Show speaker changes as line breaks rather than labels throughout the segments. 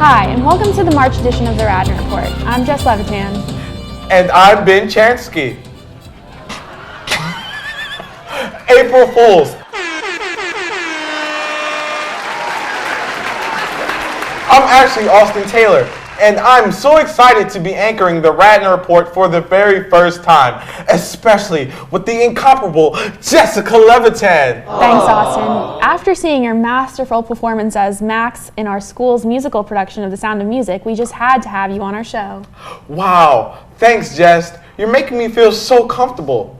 Hi, and welcome to the March edition of the Radnor Report. I'm Jess Levitan.
And I'm Ben Chansky. April Fools. I'm actually Austin Taylor, and I'm so excited to be anchoring the Radnor Report for the very first time, especially with the incomparable Jessica Levitan.
Thanks, Austin. After seeing your masterful performance as Max in our school's musical production of The Sound of Music, we just had to have you on our show.
Wow, thanks, Jess. You're making me feel so comfortable.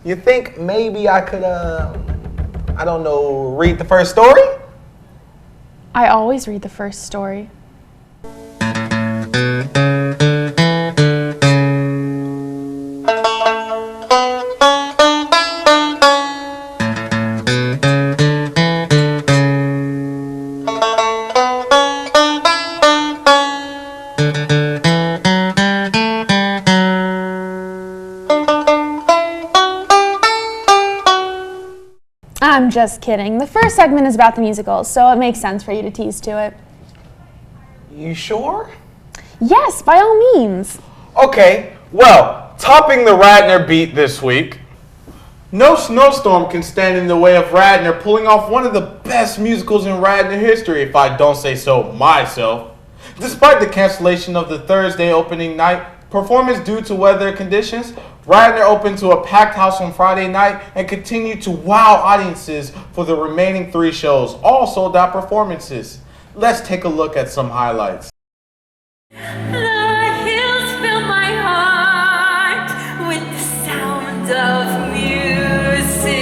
You think maybe I could, I don't know, read the first story?
I always read the first story. I'm just kidding. The first segment is about the musical, so it makes sense for you to tease to it.
You sure?
Yes, by all means.
Okay, well, topping the Radnor beat this week, no snowstorm can stand in the way of Radnor pulling off one of the best musicals in Radnor history, if I don't say so myself. Despite the cancellation of the Thursday opening night performance due to weather conditions, Radnor opened to a packed house on Friday night and continued to wow audiences for the remaining 3 shows, all sold-out performances. Let's take a look at some highlights.
The hills fill my heart with the sound of music.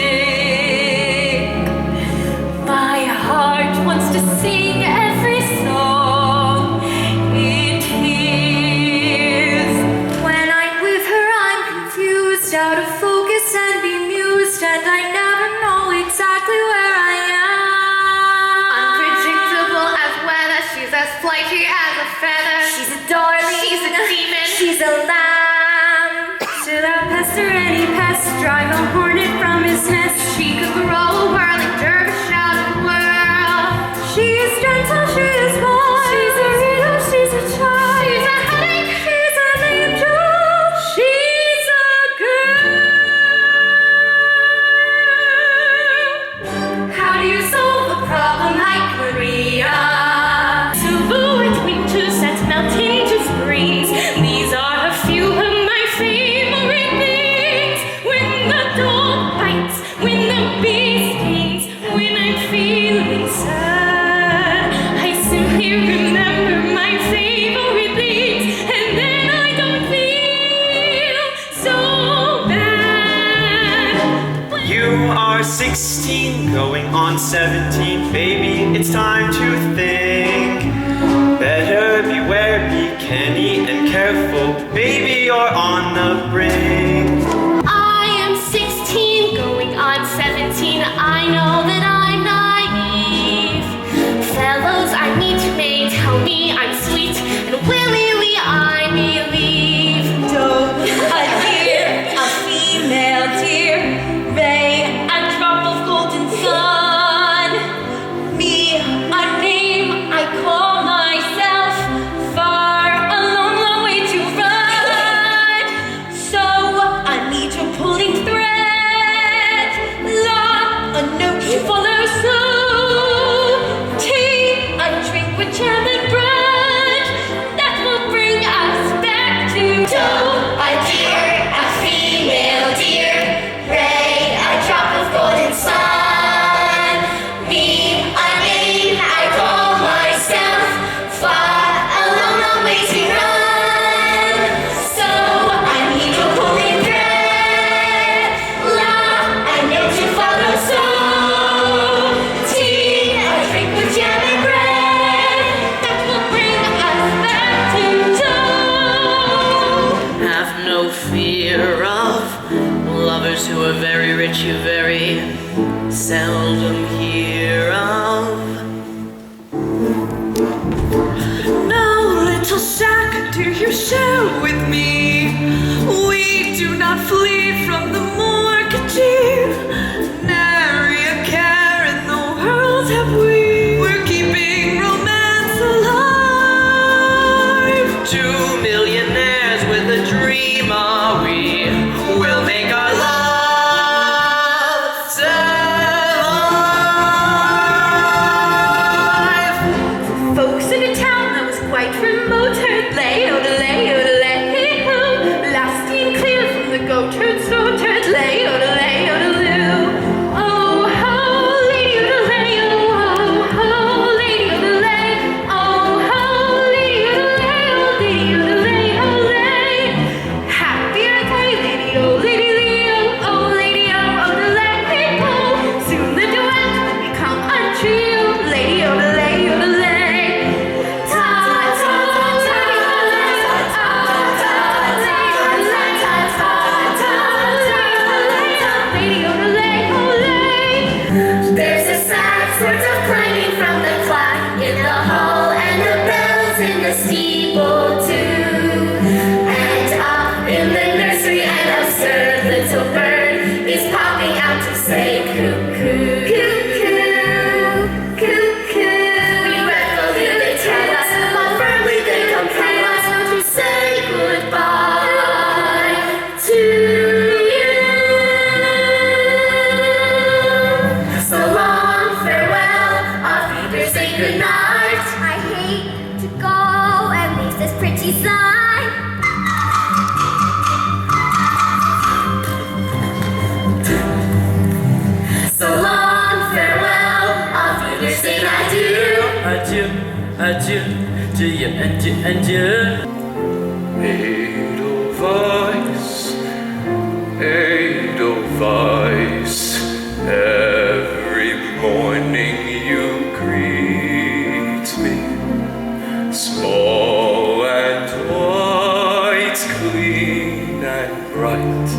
My heart wants to sing every song it hears. When I'm with her, I'm confused, out of focus and bemused, and I never know exactly where I am. Unpredictable as weather, she's as flighty as a feather. She's a darling, she's a demon, she's a lamb. Should I pester any pest, drive a hornet from his nest? She could throw a whirling dervish out of the world. She is gentle, she is bold, she's a riddle, she's a child, she's a headache, she's an angel, she's a girl. How do you solve a problem like Maria? Silver between 2 cents melting to springs. These are a few of my favorite things. When the dog bites, when the bee stings, when I'm feeling sad, I simply remember my favorite things, and then I don't feel so bad.
You are 16, going on 17, baby, it's time to think. Better beware, be canny and careful, baby, you're on the brink.
I am 16, going on 17. I know that I'm naive. Fellows I meet may tell me I'm sweet, and willingly I believe. Don't a deer, a female deer, ray, a drop of golden sun. Me, a name I call myself, far a long, long way to run. So I need your pulling thread, la, a note to follow suit, tea, a drink with jam and bread, that will bring us back to a deer, a female deer, ray, a drop of golden sun. Me, a name I call myself, far a long, long way to run. So I need your pulling thread, la, a note to follow suit, tea, a drink with jam and bread, that will bring us back to dough.
Have no fear of lovers who are very rich, you very seldom hear of. No, little shack, do you share with me? We do not flee from the mortgagee. Nary a care in the world have we. We're keeping romance alive.
out to say cuckoo, cuckoo, cuckoo. We readily they tell us, how firmly they compel us to say goodbye to you. So long, farewell, auf Wiedersehen, good night.
I hate to go and leave this pretty sign.
So long, farewell, auf Wiedersehen, adieu.
Adieu, adieu, Julia and Julia. Edelweiss, every morning you greet me, small and white, clean and bright.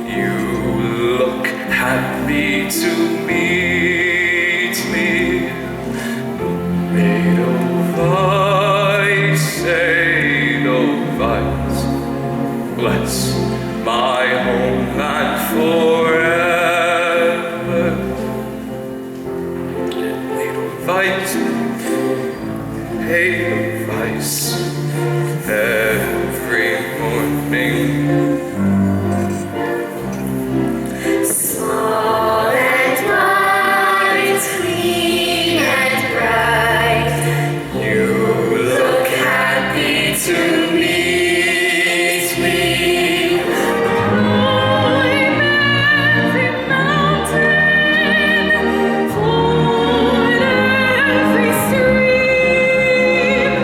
You look happy to meet me. Edelweiss, Edelweiss, bless my homeland forever. Edelweiss, Edelweiss, every morning.
Small and white, clean and bright. You look happy to meet me.
Climb every mountain, ford every stream,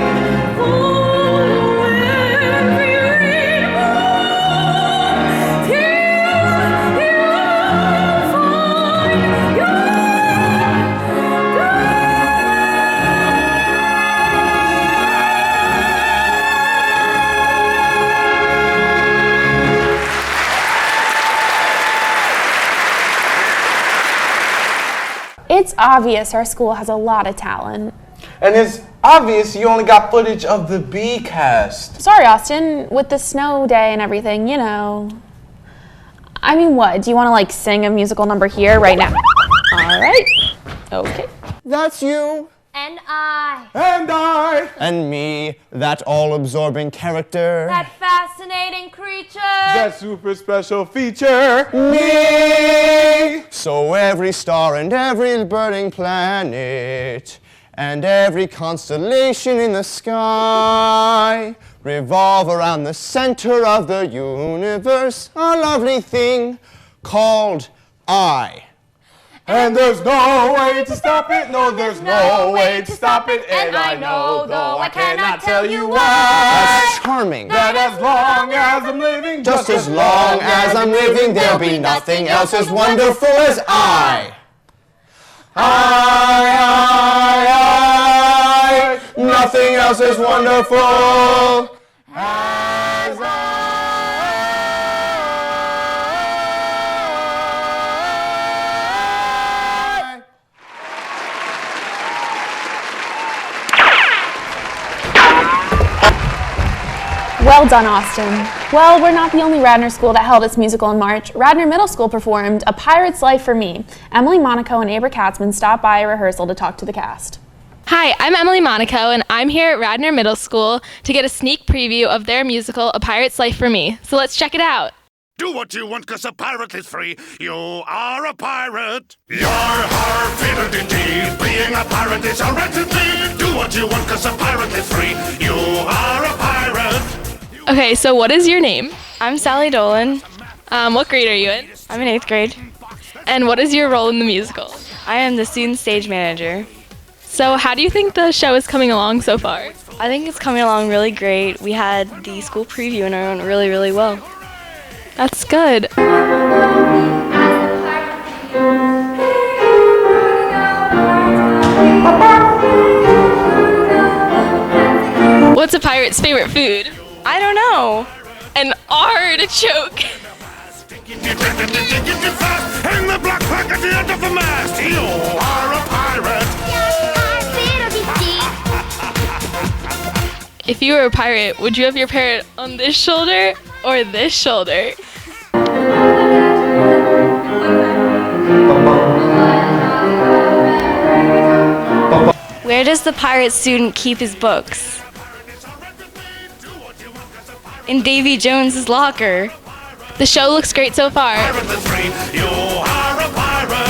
follow every rainbow, till you find your
It's obvious our school has a lot of talent.
And it's obvious you only got footage of the B cast.
Sorry, Austin, with the snow day and everything, you know. I mean, what? Do you want to like sing a musical number here right now? All right. Okay.
That's you.
And I.
And I.
And me, that all-absorbing character.
That fascinating creature.
That super special feature.
Me! So every star and every burning planet and every constellation in the sky revolve around the center of the universe, a lovely thing called I.
And there's no way to stop it. No, there's no way to stop it. And I know, though I cannot tell you why.
That's charming.
That as long as I'm living,
Just as long as I'm living, there'll be nothing else as wonderful as I. I. Nothing else as wonderful as I.
Well done, Austin. Well, we're not the only Radnor school that held its musical in March. Radnor Middle School performed A Pirate's Life for Me. Emily Monaco and Aber Katzman stopped by a rehearsal to talk to the cast.
Hi, I'm Emily Monaco, and I'm here at Radnor Middle School to get a sneak preview of their musical, A Pirate's Life for Me. So let's check it out.
Do what you want, 'cause a pirate is free. You are a pirate. Yar, har, fiddle-dee-dee. Being a pirate is a Radtv. Do what you want, 'cause a pirate is free. You are a pirate.
Okay, so what is your name?
I'm Sally Dolan.
What grade are you in?
I'm in 8th grade.
And what is your role in the musical?
I am the student stage manager.
So how do you think the show is coming along so far?
I think it's coming along really great. We had the school preview and it went really, really well.
That's good. What's a pirate's favorite food?
I don't know.
An artichoke.
Hang the black flag at the end of the mast. You are a pirate.
If you were a pirate, would you have your parrot on this shoulder or this shoulder?
does the pirate student keep his books? In Davy Jones's locker.
The show looks great so far.
Pirate is free. You are a pirate.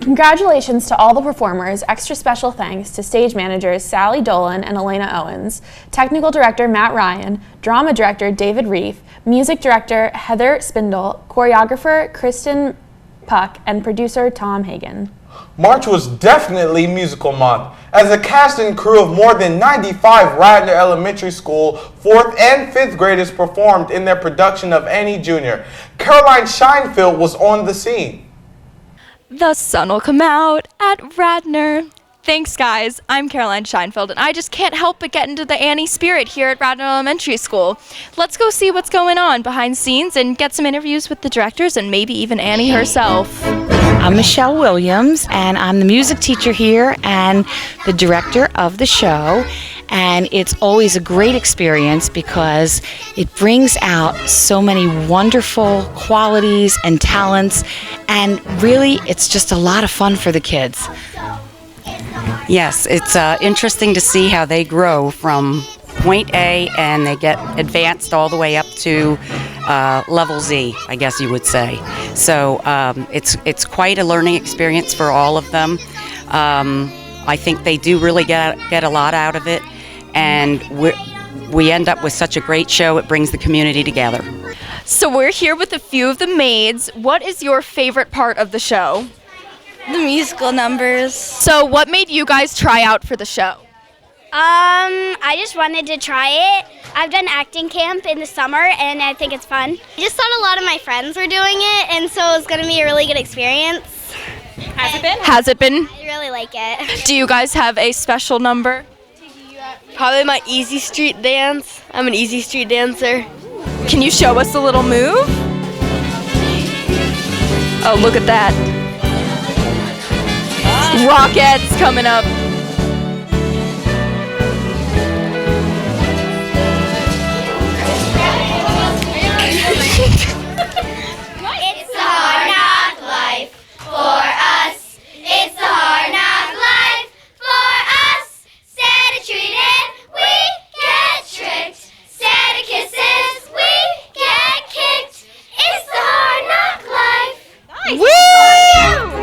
Congratulations to all the performers. Extra special thanks to stage managers Sally Dolan and Elena Owens, technical director Matt Ryan, drama director David Reef, music director Heather Spindle, choreographer Kristen Puck, and producer Tom Hagen.
March was definitely musical month, as a cast and crew of more than 95 Radnor Elementary School 4th and 5th graders performed in their production of Annie Jr. Caroline Scheinfeld was on the scene.
The sun will come out at Radnor. Thanks, guys. I'm Caroline Scheinfeld, and I just can't help but get into the Annie spirit here at Radnor Elementary School. Let's go see what's going on behind scenes and get some interviews with the directors and maybe even Annie herself.
I'm Michelle Williams, and I'm the music teacher here and the director of the show. And it's always a great experience because it brings out so many wonderful qualities and talents, and really it's just a lot of fun for the kids.
Yes, it's interesting to see how they grow from point A and they get advanced all the way up to level Z, I guess you would say. So it's quite a learning experience for all of them. I think they do really get a lot out of it, and we end up with such a great show. It brings the community together.
So we're here with a few of the maids. What is your favorite part of the show?
The musical numbers.
So what made you guys try out for the show?
I just wanted to try it. I've done acting camp in the summer, and I think it's fun. I just thought a lot of my friends were doing it, and so it's going to be a really good experience.
Has it been? Has it been?
I really like it.
Do you guys have a special number?
Probably my Easy Street dance. I'm an Easy Street dancer.
Can you show us a little move? Oh, look at that. Rockets coming up.
It's the hard knock life for us. It's the hard knock life for us. Instead of treated, we get tricked. Instead of kisses, we get kicked. It's the hard knock life. Nice.
Woo!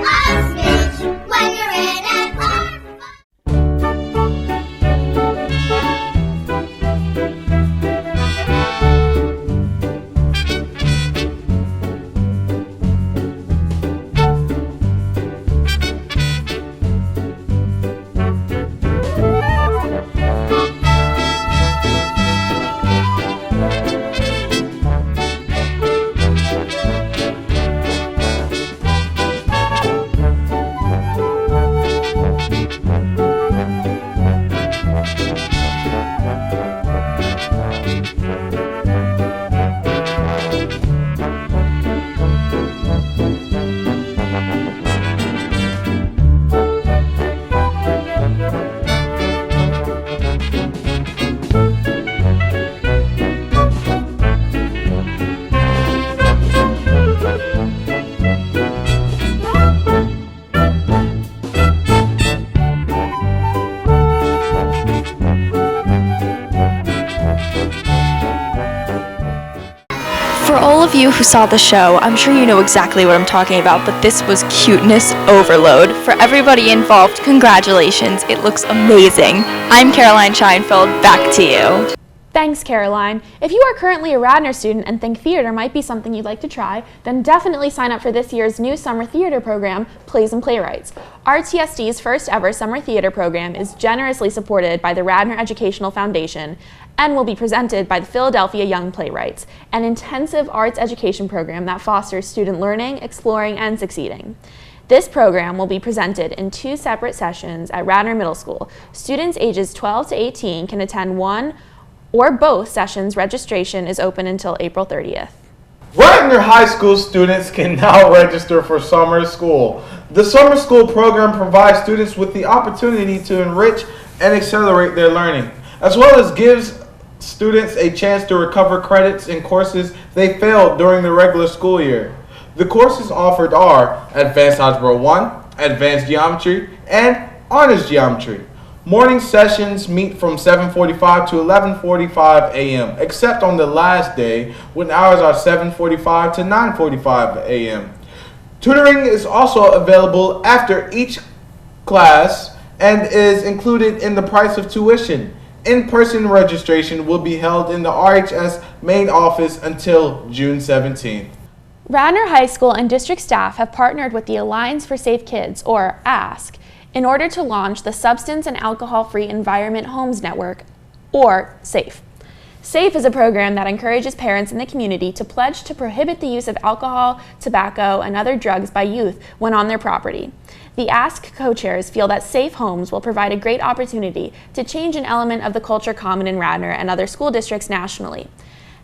Last speech when you're in an hard.
For all of you who saw the show, I'm sure you know exactly what I'm talking about, but this was cuteness overload. For everybody involved, congratulations. It looks amazing. I'm Caroline Scheinfeld. Back to you.
Thanks, Caroline. If you are currently a Radnor student and think theater might be something you'd like to try, then definitely sign up for this year's new summer theater program, Plays and Playwrights. RTSD's first ever summer theater program is generously supported by the Radnor Educational Foundation and will be presented by the Philadelphia Young Playwrights, an intensive arts education program that fosters student learning, exploring, and succeeding. This program will be presented in 2 separate sessions at Radnor Middle School. Students ages 12 to 18 can attend one or both sessions. Registration is open until April 30th.
Radnor High School students can now register for summer school. The summer school program provides students with the opportunity to enrich and accelerate their learning, as well as gives students a chance to recover credits in courses they failed during the regular school year. The courses offered are Advanced Algebra 1, Advanced Geometry, and Honors Geometry. Morning sessions meet from 7:45 to 11:45 a.m., except on the last day when hours are 7:45 to 9:45 a.m. Tutoring is also available after each class and is included in the price of tuition. In-person registration will be held in the RHS main office until June 17th.
Radnor High School and district staff have partnered with the Alliance for Safe Kids, or ASK, in order to launch the Substance and Alcohol-Free Environment Homes Network, or SAFE. SAFE is a program that encourages parents in the community to pledge to prohibit the use of alcohol, tobacco, and other drugs by youth when on their property. The ASK co-chairs feel that safe homes will provide a great opportunity to change an element of the culture common in Radnor and other school districts nationally.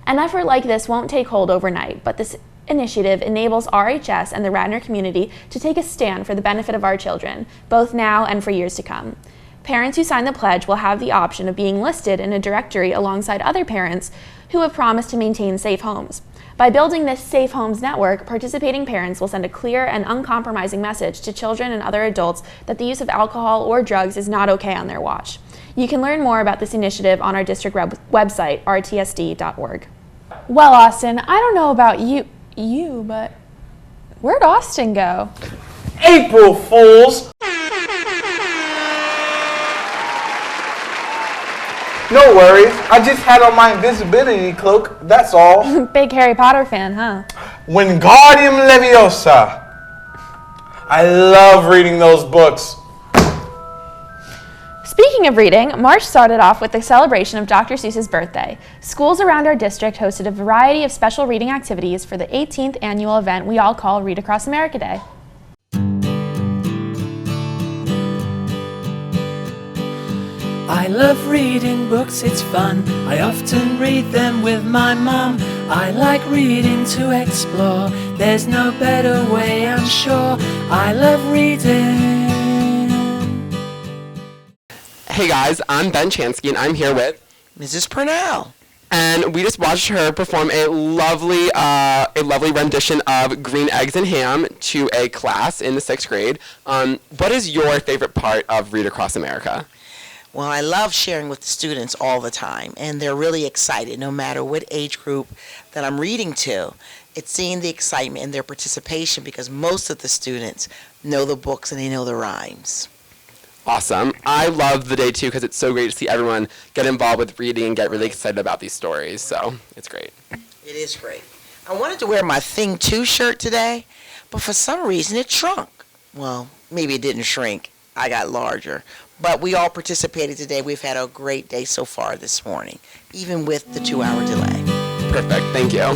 An effort like this won't take hold overnight, but this initiative enables RHS and the Radnor community to take a stand for the benefit of our children, both now and for years to come. Parents who sign the pledge will have the option of being listed in a directory alongside other parents who have promised to maintain safe homes. By building this Safe Homes network, participating parents will send a clear and uncompromising message to children and other adults that the use of alcohol or drugs is not okay on their watch. You can learn more about this initiative on our district website, rtsd.org. Well, Austin, I don't know about you, but where'd Austin go?
April Fools! No worries, I just had on my invisibility cloak, that's all.
Big Harry Potter fan, huh?
Wingardium Leviosa. I love reading those books.
Speaking of reading, March started off with the celebration of Dr. Seuss's birthday. Schools around our district hosted a variety of special reading activities for the 18th annual event we all call Read Across America Day.
I love reading books, it's fun. I often read them with my mum. I like reading to explore. There's no better way, I'm sure. I love reading.
Hey guys, I'm Ben Chansky and I'm here with
Mrs. Purnell.
And we just watched her perform a lovely rendition of Green Eggs and Ham to a class in the 6th grade. What is your favorite part of Read Across America?
Well, I love sharing with the students all the time, and they're really excited no matter what age group that I'm reading to. It's seeing the excitement and their participation because most of the students know the books and they know the rhymes.
Awesome. I love the day too because it's so great to see everyone get involved with reading and get really excited about these stories, so it's great.
It is great. I wanted to wear my Thing 2 shirt today, but for some reason it shrunk. Well, maybe it didn't shrink. I got larger. But we all participated today. We've had a great day so far this morning, even with the 2-hour delay.
Perfect. Thank you.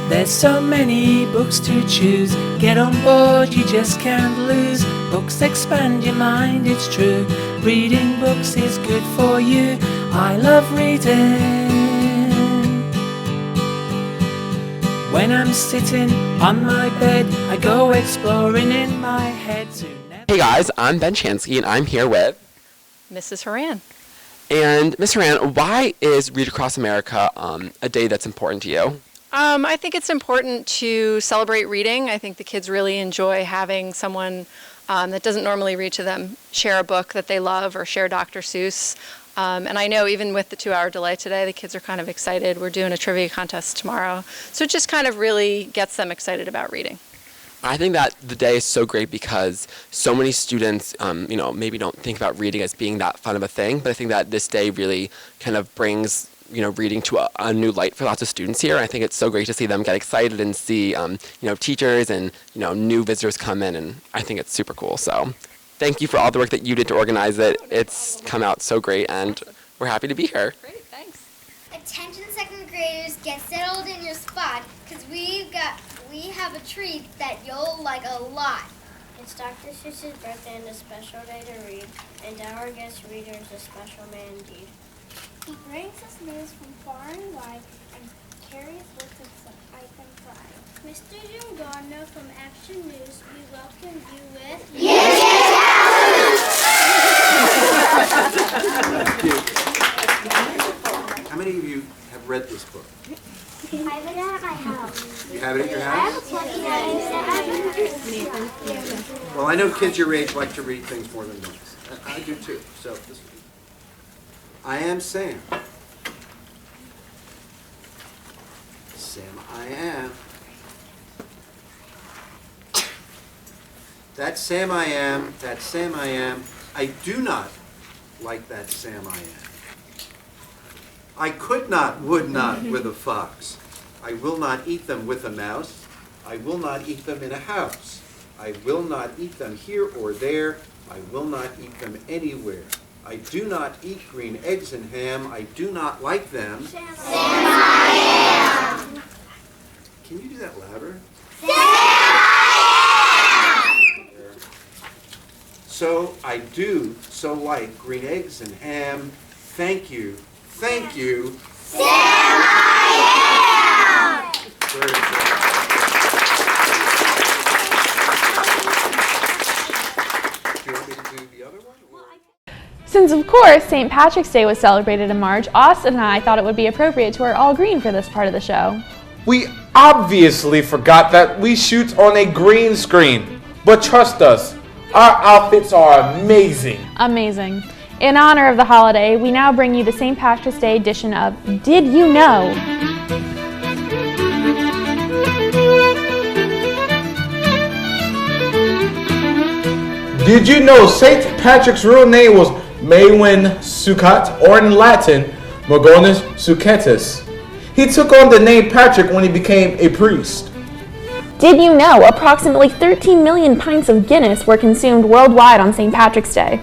There's so many books to choose. Get on board, you just can't lose. Books expand your mind, it's true. Reading books is good for you. I love reading. When I'm sitting on my bed, I go exploring in my head to
Hey guys, I'm Ben Chansky and I'm here with
Mrs. Horan.
And Ms. Horan, why is Read Across America a day that's important to you?
I think it's important to celebrate reading. I think the kids really enjoy having someone that doesn't normally read to them share a book that they love or share Dr. Seuss. And I know even with the 2-hour delay today, the kids are kind of excited. We're doing a trivia contest tomorrow. So it just kind of really gets them excited about reading.
I think that the day is so great because so many students, maybe don't think about reading as being that fun of a thing, but I think that this day really kind of brings, reading to a new light for lots of students here. I think it's so great to see them get excited and see, teachers and, new visitors come in, and I think it's super cool. So thank you for all the work that you did to organize it. It's come out so great, and we're happy to be here.
Great, thanks. Attention 2nd graders, get settled in your spot, because we have a treat that you'll like a lot.
It's Dr. Seuss's birthday and a special day to read, and our guest reader is a special man indeed.
He brings us news from far and wide and carries with us some iCan pride.
Mr. Jim Gardner from Action News, we welcome you with...
How many of you have read this book?
I have it at my house.
You have it at your
I have
house?
a copy.
Well, I know kids your age like to read things more than once. I do too. So, I am Sam. Sam, I am. That Sam I am, that Sam I am. I do not like that Sam I am. I could not, would not with a fox. I will not eat them with a mouse. I will not eat them in a house. I will not eat them here or there. I will not eat them anywhere. I do not eat green eggs and ham. I do not like them.
Sam I am.
Can you do that louder?
Sam I am.
So I do so like green eggs and ham. Thank you. Thank you.
Sam I am.
Very good. Do you want me to do the other one?
Since, of course, St. Patrick's Day was celebrated in March, Austin and I thought it would be appropriate to wear all green for this part of the show.
We obviously forgot that we shoot on a green screen, but trust us, our outfits are amazing.
Amazing. In honor of the holiday, we now bring you the St. Patrick's Day edition of Did You Know?
Did you know St. Patrick's real name was Maewyn Succat, or in Latin, Morgonus Succetus? He took on the name Patrick when he became a priest.
Did you know approximately 13 million pints of Guinness were consumed worldwide on St. Patrick's Day?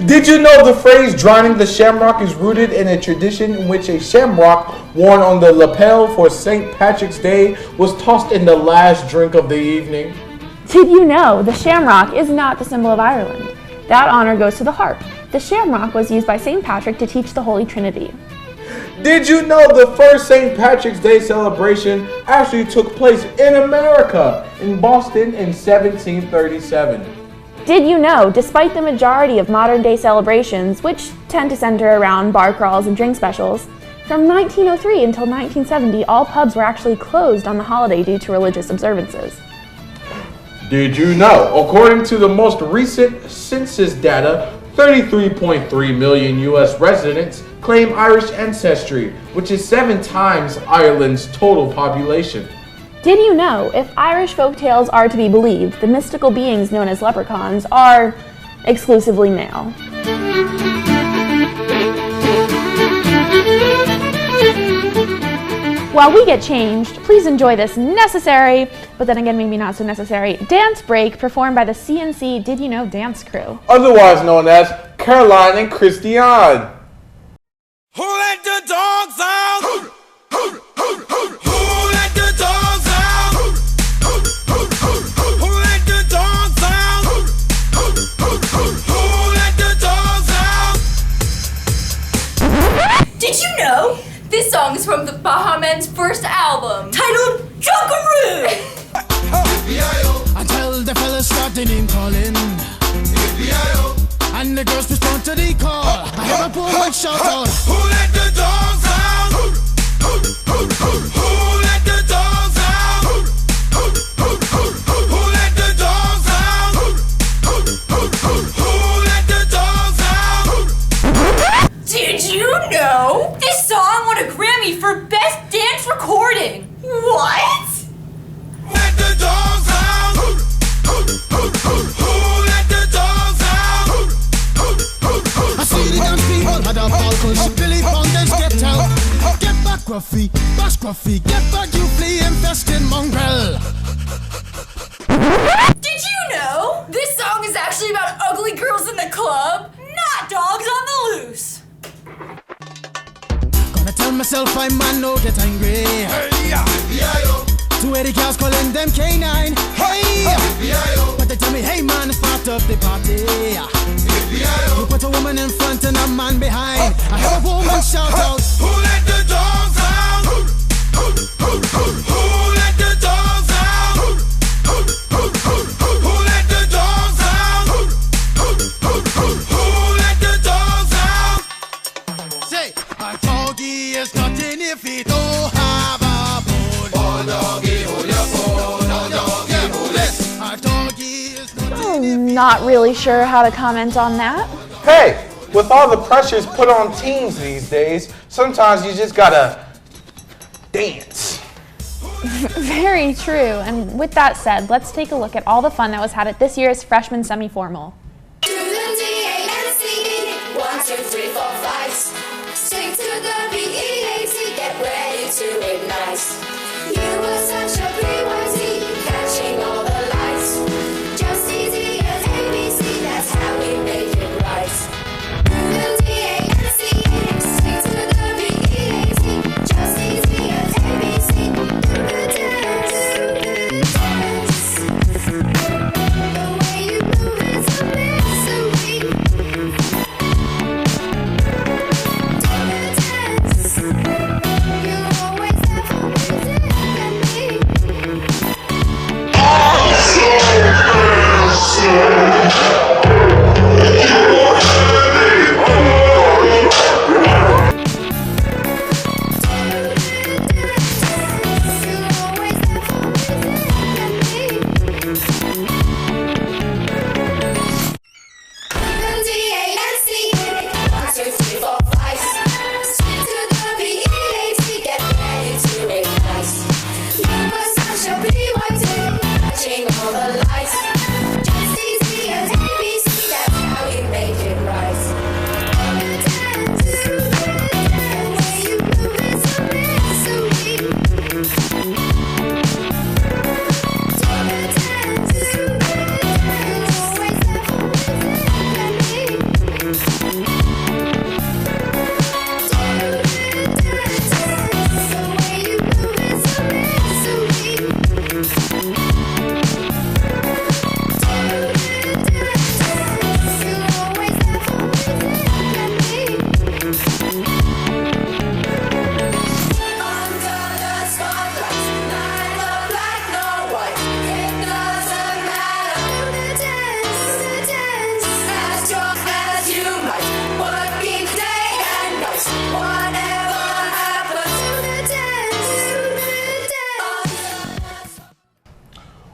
Did you know the phrase drowning the shamrock is rooted in a tradition in which a shamrock worn on the lapel for St. Patrick's Day was tossed in the last drink of the evening?
Did you know the shamrock is not the symbol of Ireland? That honor goes to the harp. The shamrock was used by St. Patrick to teach the Holy Trinity.
Did you know the first St. Patrick's Day celebration actually took place in America, in Boston in 1737?
Did you know, despite the majority of modern-day celebrations, which tend to center around bar crawls and drink specials, from 1903 until 1970, all pubs were actually closed on the holiday due to religious observances.
Did you know, according to the most recent census data, 33.3 million U.S. residents claim Irish ancestry, which is 7 times Ireland's total population.
Did you know, if Irish folktales are to be believed, the mystical beings known as leprechauns are exclusively male? While we get changed, please enjoy this necessary, but then again maybe not so necessary, dance break performed by the CNC Did You Know dance crew.
Otherwise known as Caroline and Christiane.
Who let the dogs out? Who let the dogs out? Who let the dogs out? Who let the dogs out?
Did you know? This song is from the Baha Men's first album, titled Junkaroo!
Until the fellas start the name calling. And the girls respond to the call. I hear a poor one shout out. Who let the dogs out? Who let the dogs out? Who let the dogs out? Who let the dogs out?
Did you know? This song won a Grammy for Best Dance Recording. What?
Let the dogs out. Who let the dogs out? I see the dance people had a ball cause Billy Fountains get out. Get back, Gruffy, bash Gruffy, get back, you flea infested mongrel.
Did you know? This song is actually about ugly girls in the club, not dogs on the loose.
Gonna tell myself I man no get angry. Hey, yeah. Two Eddie cows calling them K9. Hey, but they tell me, hey man, start up the party. You put a woman in front and a man behind. I hear a woman shout out. Who let the dogs out? Who let the dogs out? Who let the dogs out? Who let the dogs out? Say, a doggy is nothing if he don't have a bone. Oh, doggy, hold your bone. Oh, doggy, hold it. A doggy is
I'm not really sure how to comment on that.
Hey, with all the pressures put on teens these days, sometimes you just gotta dance.
Very true. And with that said, let's take a look at all the fun that was had at this year's freshman semi-formal.
Do the D-A-N-C-E, 1, 2, 3, 4, 5. Sing to the B-E-A-T, get ready to ignite. You were such a pre-Y-T, catching all the lights. Just easy as ABC, that's how we make it right. Do the D-A-N-C-E, sing to the B-E-A-T, just easy as ABC. Do the dance, the way you move is amazing. Do the dance, you're always there for music and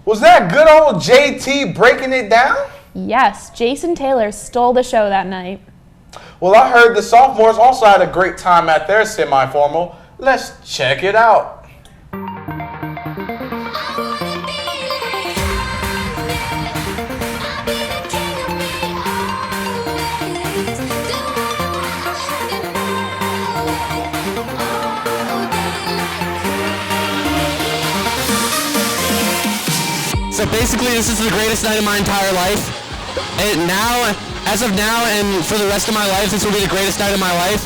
Was that good old JT breaking it down?
Yes, Jason Taylor stole the show that night.
Well, I heard the sophomores also had a great time at their semi-formal. Let's check it out.
So basically, this is the greatest night of my entire life. And now, as of now and for the rest of my life, this will be the greatest night of my life,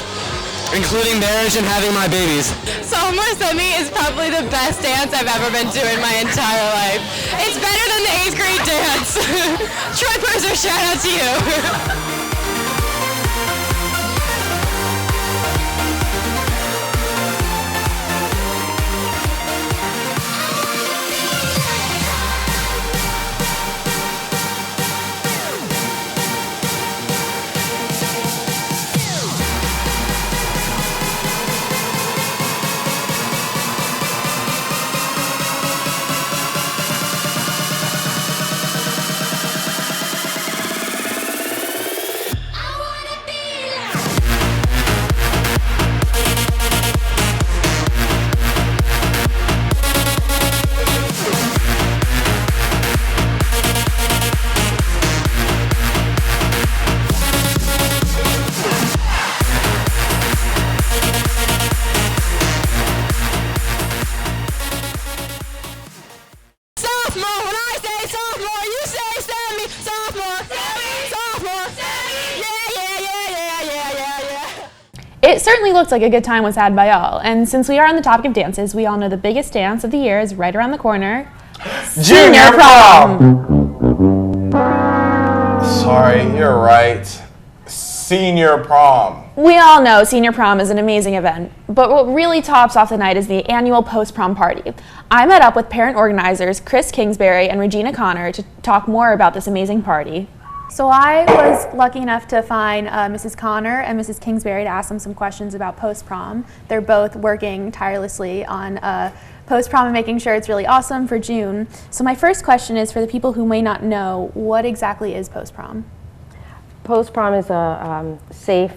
including marriage and having my babies.
Sophomore Semi is probably the best dance I've ever been to in my entire life. It's better than the 8th grade dance. Troy Purser, shout out to you.
It certainly looks like a good time was had by all, and since we are on the topic of dances, we all know the biggest dance of the year is right around the corner.
Junior Prom! Sorry, you're right. Senior Prom.
We all know Senior Prom is an amazing event, but what really tops off the night is the annual post-prom party. I met up with parent organizers Chris Kingsbury and Regina Connor to talk more about this amazing party. So I was lucky enough to find Mrs. Connor and Mrs. Kingsbury to ask them some questions about post-prom. They're both working tirelessly on post-prom and making sure it's really awesome for June. So my first question is for the people who may not know, what exactly is post-prom?
Post-prom is a safe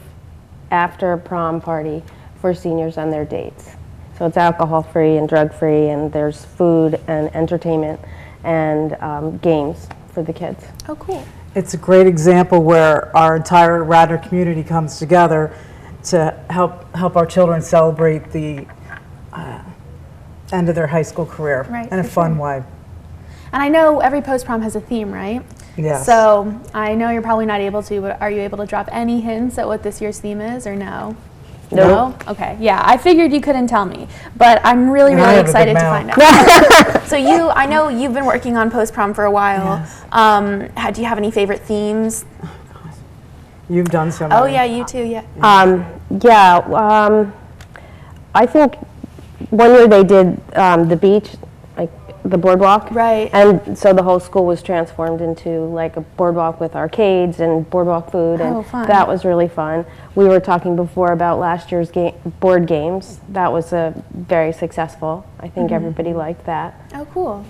after-prom party for seniors on their dates. So it's alcohol-free and drug-free, and there's food and entertainment and games for the kids.
Oh, cool.
It's a great example where our entire Radnor community comes together to help our children celebrate the end of their high school career in a fun way.
And I know every post-prom has a theme, right?
Yes.
So I know you're probably not able to, but are you able to drop any hints at what this year's theme is, or no?
No.
Okay. Yeah, I figured you couldn't tell me, but I'm really excited to find out. So I know you've been working on post-prom for a while. Yes. Do you have any favorite themes?
You've done so many.
Oh yeah, you too. Yeah.
I think one year they did the beach, like the boardwalk.
Right.
And so the whole school was transformed into like a boardwalk with arcades and boardwalk food, and
fun.
That was really fun. We were talking before about last year's board games. That was very successful. I think everybody liked that.
Oh, cool.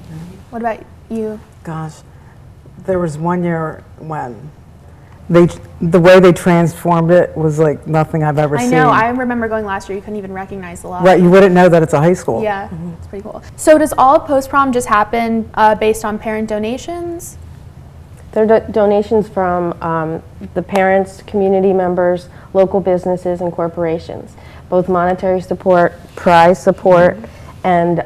What about you?
Gosh, there was one year when the way they transformed it was like nothing I've ever seen.
I know. I remember going last year. You couldn't even recognize the lot.
Right. You wouldn't know that it's a high school.
Yeah, it's pretty cool. So does all post-prom just happen based on parent donations?
They're donations from the parents, community members, local businesses, and corporations. Both monetary support, prize support, and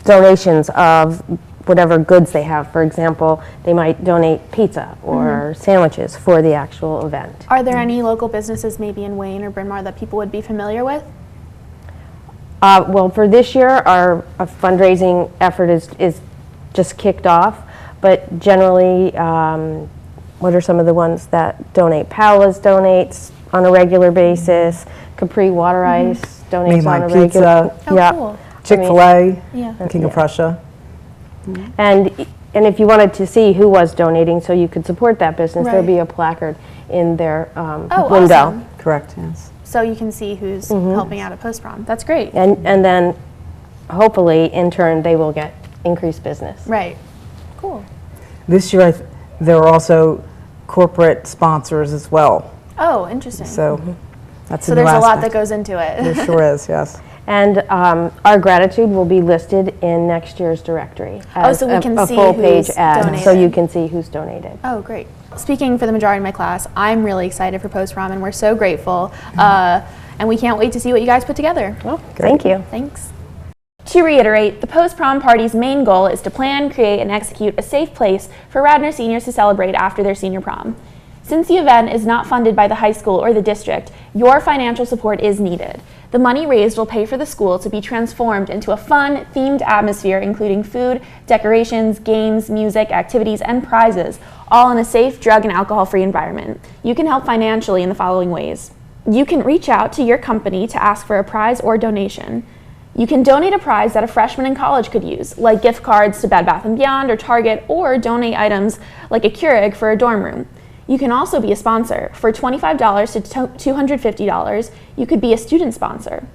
donations of whatever goods they have. For example, they might donate pizza or sandwiches for the actual event.
Are there any local businesses maybe in Wayne or Bryn Mawr that people would be familiar with?
Well, for this year, our fundraising effort is just kicked off, but generally, what are some of the ones that donate? Paola's donates on a regular basis. Capri Water Ice donates on a regular.
Pizza.
Yeah.
Cool.
Chick-fil-A,
Yeah.
King of Prussia.
And if you wanted to see who was donating so you could support that business, there'd be a placard in their window.
Awesome.
Correct, yes.
So you can see who's helping out at post-prom. That's great.
And then hopefully in turn they will get increased business.
Right. Cool.
This year, there are also corporate sponsors as well.
Oh, interesting.
So that's
So
a new
there's a lot
aspect.
that goes into it.
There sure is, yes.
And our gratitude will be listed in next year's directory as
so we can
a
see
full
who's
page ad, so
donated.
you can see who's donated.
Oh, great. Speaking for the majority of my class, I'm really excited for post-prom, and we're so grateful. And we can't wait to see what you guys put together.
Thank you.
Thanks. To reiterate, the post-prom party's main goal is to plan, create, and execute a safe place for Radnor seniors to celebrate after their senior prom. Since the event is not funded by the high school or the district, your financial support is needed. The money raised will pay for the school to be transformed into a fun, themed atmosphere including food, decorations, games, music, activities, and prizes, all in a safe, drug and alcohol-free environment. You can help financially in the following ways. You can reach out to your company to ask for a prize or donation. You can donate a prize that a freshman in college could use, like gift cards to Bed Bath & Beyond or Target, or donate items like a Keurig for a dorm room. You can also be a sponsor. For $25 to $250, you could be a student sponsor.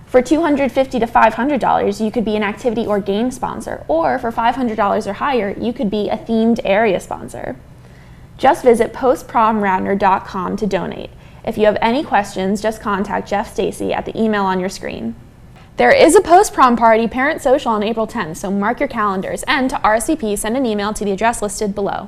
For $250 to $500, you could be an activity or game sponsor, or for $500 or higher, you could be a themed area sponsor. Just visit postpromradnor.com to donate. If you have any questions, just contact Jeff Stacy at the email on your screen. There is a post-prom party parent social on April 10th, so mark your calendars, and to RSVP, send an email to the address listed below.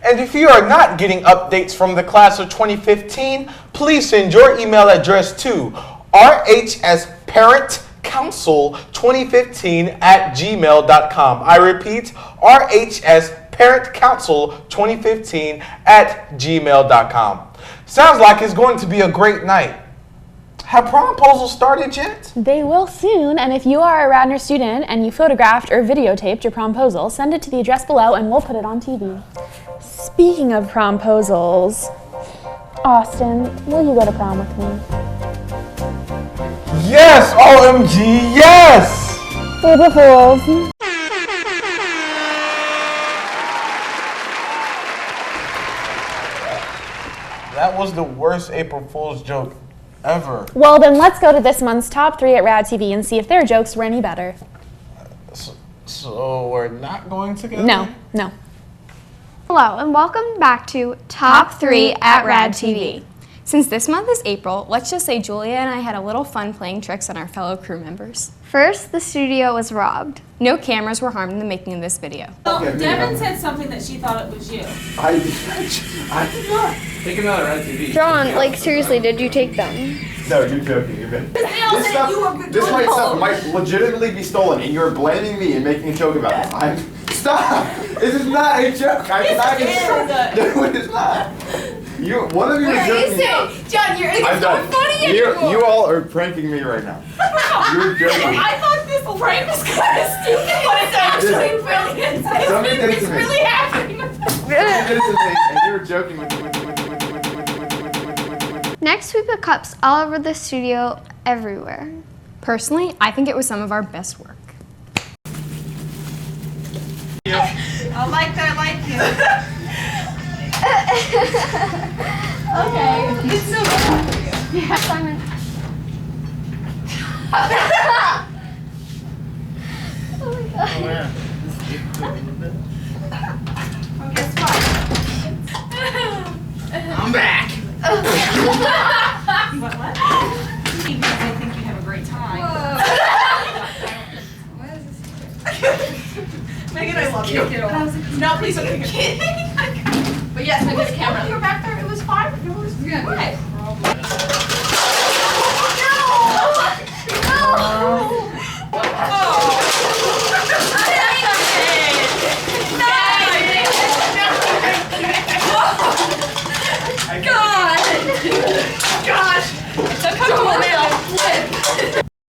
And if you are not getting updates from the class of 2015, please send your email address to rhsparentcouncil2015@gmail.com. I repeat, rhsparentcouncil2015@gmail.com. Sounds like it's going to be a great night. Have promposals started yet?
They will soon, and if you are a Radnor student and you photographed or videotaped your promposal, send it to the address below and we'll put it on TV. Speaking of promposals, Austin, will you go to prom with me?
Yes, OMG, yes!
April Fools.
That was the worst April Fool's joke ever.
Well, then let's go to this month's top 3 at RADtv and see if their jokes were any better.
So we're not going together?
No.
Hello and welcome back to Top 3 at RADtv. Since this month is April, let's just say Julia and I had a little fun playing tricks on our fellow crew members. First, the studio was robbed. No cameras were harmed in the making of this video.
Well, Devin said something that she thought it was you.
I did not. Take them out of RADtv.
John, like seriously, did you take them?
No, you're joking. You're good. This stuff might legitimately be stolen, and you're blaming me and making a joke about it. Stop! This is not a joke. No, it is not. One of you is joking.
John, it's so funny anymore.
You all are pranking me right now. You're joking.
I thought this prank was kind of stupid, but it's actually brilliant. It's really happening.
Somebody did it to me, and you were joking with me.
Next, we put cups all over the studio everywhere. Personally, I think it was some of our best work.
I like you.
Okay. It's so good for you. Yeah, Simon. Oh my god.
Oh man.
Well, guess what?
I'm back.
What? Because I think you have a great time. Megan, I love you. No, please don't think I'm kidding. But yes, I was camera. You were back there. It was fine. It was good. What?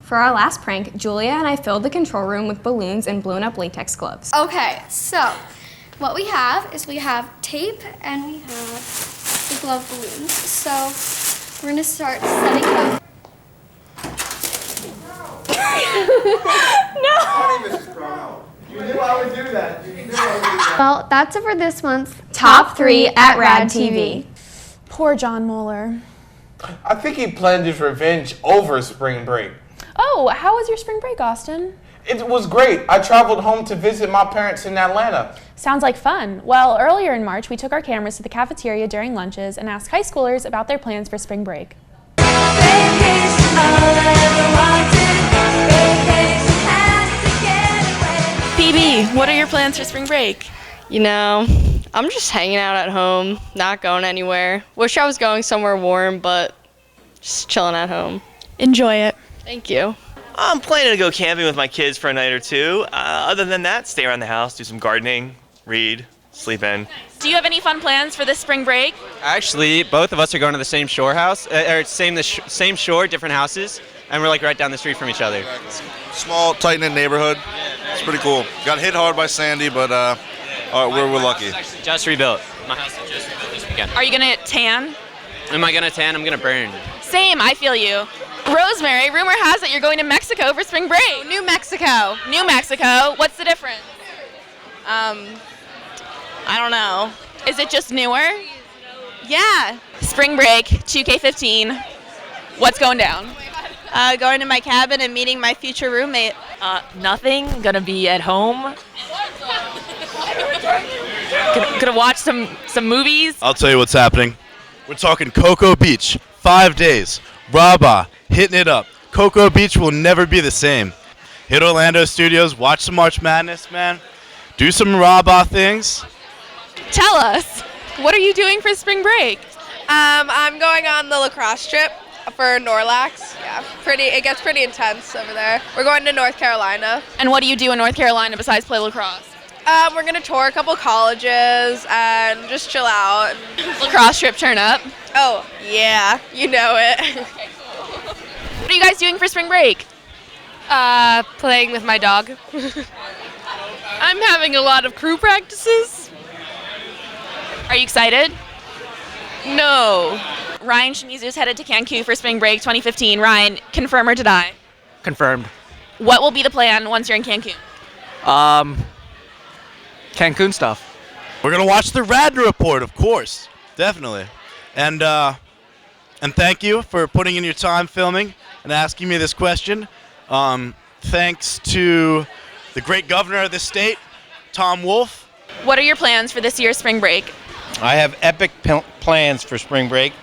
For our last prank, Julia and I filled the control room with balloons and blown up latex gloves.
Okay, so what we have is we have tape and we have the glove balloons. So we're gonna start setting them.
You knew I would do that.
Well, that's it for this month's
Top 3 at RADtv. Poor John Moeller.
I think he planned his revenge over spring break.
Oh, how was your spring break, Austin?
It was great. I traveled home to visit my parents in Atlanta.
Sounds like fun. Well, earlier in March, we took our cameras to the cafeteria during lunches and asked high schoolers about their plans for spring break.
PB, what are your plans for spring break?
You know, I'm just hanging out at home, not going anywhere. Wish I was going somewhere warm, but just chilling at home.
Enjoy it.
Thank you.
I'm planning to go camping with my kids for a night or two. Other than that, stay around the house, do some gardening, read, sleep in.
Do you have any fun plans for this spring break?
Actually, both of us are going to the same shore house, or same shore, different houses, and we're like right down the street from each other.
Small, tight-knit neighborhood. It's pretty cool. Got hit hard by Sandy, but we're lucky.
Just rebuilt. My house is just rebuilt this weekend.
Are you gonna tan?
Am I gonna tan? I'm gonna burn.
Same, I feel you. Rosemary, rumor has it you're going to Mexico for spring break.
New Mexico.
New Mexico. What's the difference?
I don't know.
Is it just newer?
Yeah.
Spring break, 2K15. What's going down?
Going to my cabin and meeting my future roommate.
Nothing. Gonna be at home. Gonna watch some movies.
I'll tell you what's happening. We're talking Cocoa Beach, 5 days. Rabah, hitting it up. Cocoa Beach will never be the same. Hit Orlando Studios, watch some March Madness, man. Do some Rabah things.
Tell us, what are you doing for spring break?
I'm going on the lacrosse trip for Norlax. Yeah, it gets pretty intense over there. We're going to North Carolina.
And what do you do in North Carolina besides play lacrosse?
We're gonna tour a couple colleges and just chill out.
Lacrosse trip turn up?
Oh, yeah, you know it.
What are you guys doing for spring break?
Playing with my dog.
I'm having a lot of crew practices. Are you excited?
No.
Ryan Shimizu is headed to Cancun for spring break 2015. Ryan, confirm or deny?
Confirmed.
What will be the plan once you're in Cancun?
Cancun stuff.
We're gonna watch the Radnor report, of course, definitely. And thank you for putting in your time filming and asking me this question. Thanks to the great governor of the state, Tom Wolf.
What are your plans for this year's spring break?
I have epic plans for spring break.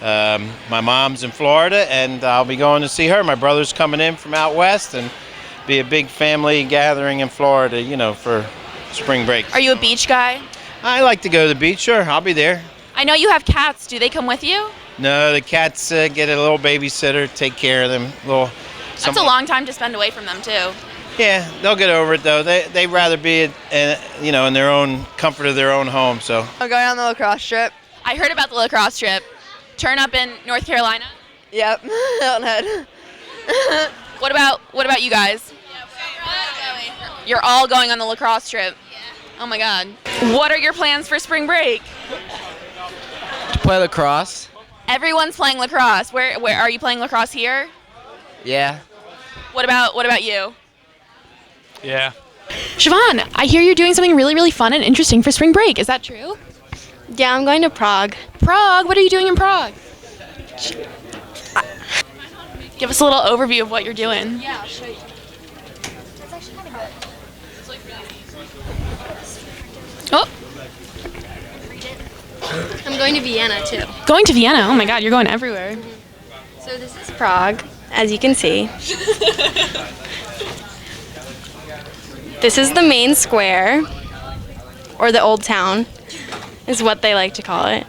My mom's in Florida, and I'll be going to see her. My brother's coming in from out west, and be a big family gathering in Florida, for spring break.
Are you a beach guy?
I like to go to the beach, sure. I'll be there.
I know you have cats. Do they come with you?
No, the cats get a little babysitter, take care of them.
That's a long time to spend away from them, too.
Yeah, they'll get over it, though. They'd rather be, in their own comfort of their own home, so.
I'm going on the lacrosse trip.
I heard about the lacrosse trip. Turn up in North Carolina?
Yep, Hilton Head.
What about you guys? You're all going on the lacrosse trip. Oh my God. What are your plans for spring break?
To play lacrosse.
Everyone's playing lacrosse. Where are you playing lacrosse here?
Yeah.
What about you?
Yeah.
Siobhan, I hear you're doing something really, really fun and interesting for spring break. Is that true?
Yeah, I'm going to Prague.
Prague? What are you doing in Prague? Give us a little overview of what you're doing.
Yeah, I'll show you. That's actually kind of good.
Oh.
I'm going to Vienna, too.
Going to Vienna? Oh my God, you're going everywhere.
So this is Prague, as you can see. This is the main square, or the old town, is what they like to call it.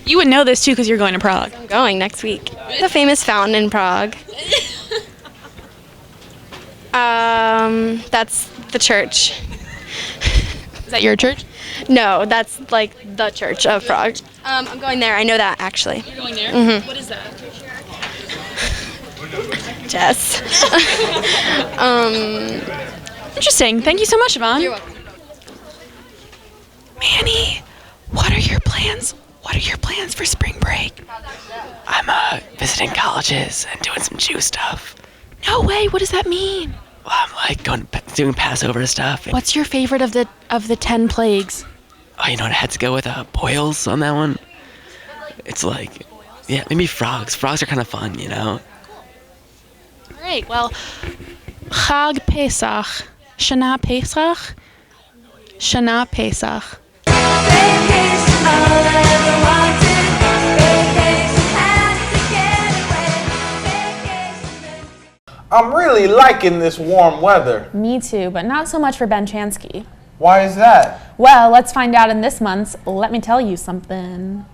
You would know this too because you're going to Prague.
I'm going next week. The famous fountain in Prague. That's the church.
Is that your church?
No, that's like the church of Prague. I'm going there. I know that actually.
You're going there?
Mm-hmm.
What is that?
Jess.
Interesting. Thank you so much, Yvonne.
You're welcome.
Manny, what are your plans? What are your plans for spring break?
I'm visiting colleges and doing some Jew stuff.
No way. What does that mean?
Well, I'm like doing Passover stuff.
What's your favorite of the 10 plagues?
Oh, you know what? I had to go with boils on that one. It's like, yeah, maybe frogs. Frogs are kind of fun,
All right. Well,
Chag Pesach. Shana Pesach. Shana Pesach.
I'm really liking this warm weather.
Me too, but not so much for Ben Chansky.
Why is that?
Well, let's find out in this month's Let Me Tell You Something.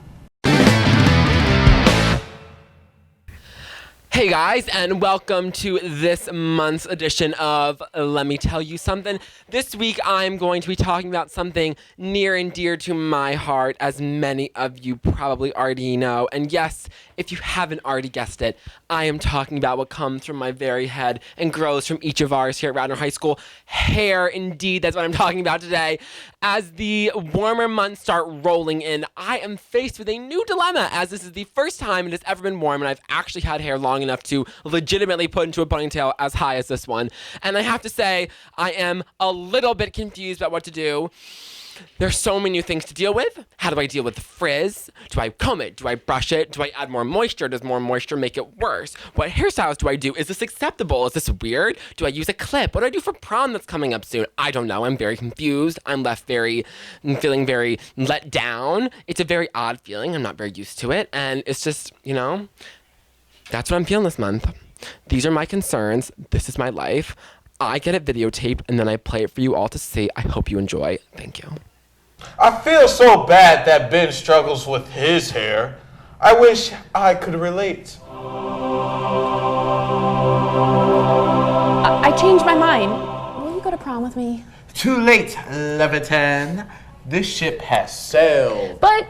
Hey guys, and welcome to this month's edition of Let Me Tell You Something. This week I'm going to be talking about something near and dear to my heart, as many of you probably already know. And yes, if you haven't already guessed it, I am talking about what comes from my very head and grows from each of ours here at Radnor High School. Hair, indeed, that's what I'm talking about today. As the warmer months start rolling in, I am faced with a new dilemma, as this is the first time it has ever been warm and I've actually had hair long enough to legitimately put into a ponytail as high as this one. And I have to say, I am a little bit confused about what to do. There's so many new things to deal with. How do I deal with the frizz? Do I comb it? Do I brush it? Do I add more moisture? Does more moisture make it worse? What hairstyles do I do? Is this acceptable? Is this weird? Do I use a clip? What do I do for prom that's coming up soon? I don't know. I'm very confused. I'm feeling very let down. It's a very odd feeling. I'm not very used to it. And it's just, that's what I'm feeling this month. These are my concerns. This is my life. I get it videotaped and then I play it for you all to see. I hope you enjoy. Thank you.
I feel so bad that Ben struggles with his hair. I wish I could relate.
I changed my mind. Will you go to prom with me?
Too late, Levitan. This ship has sailed.
But...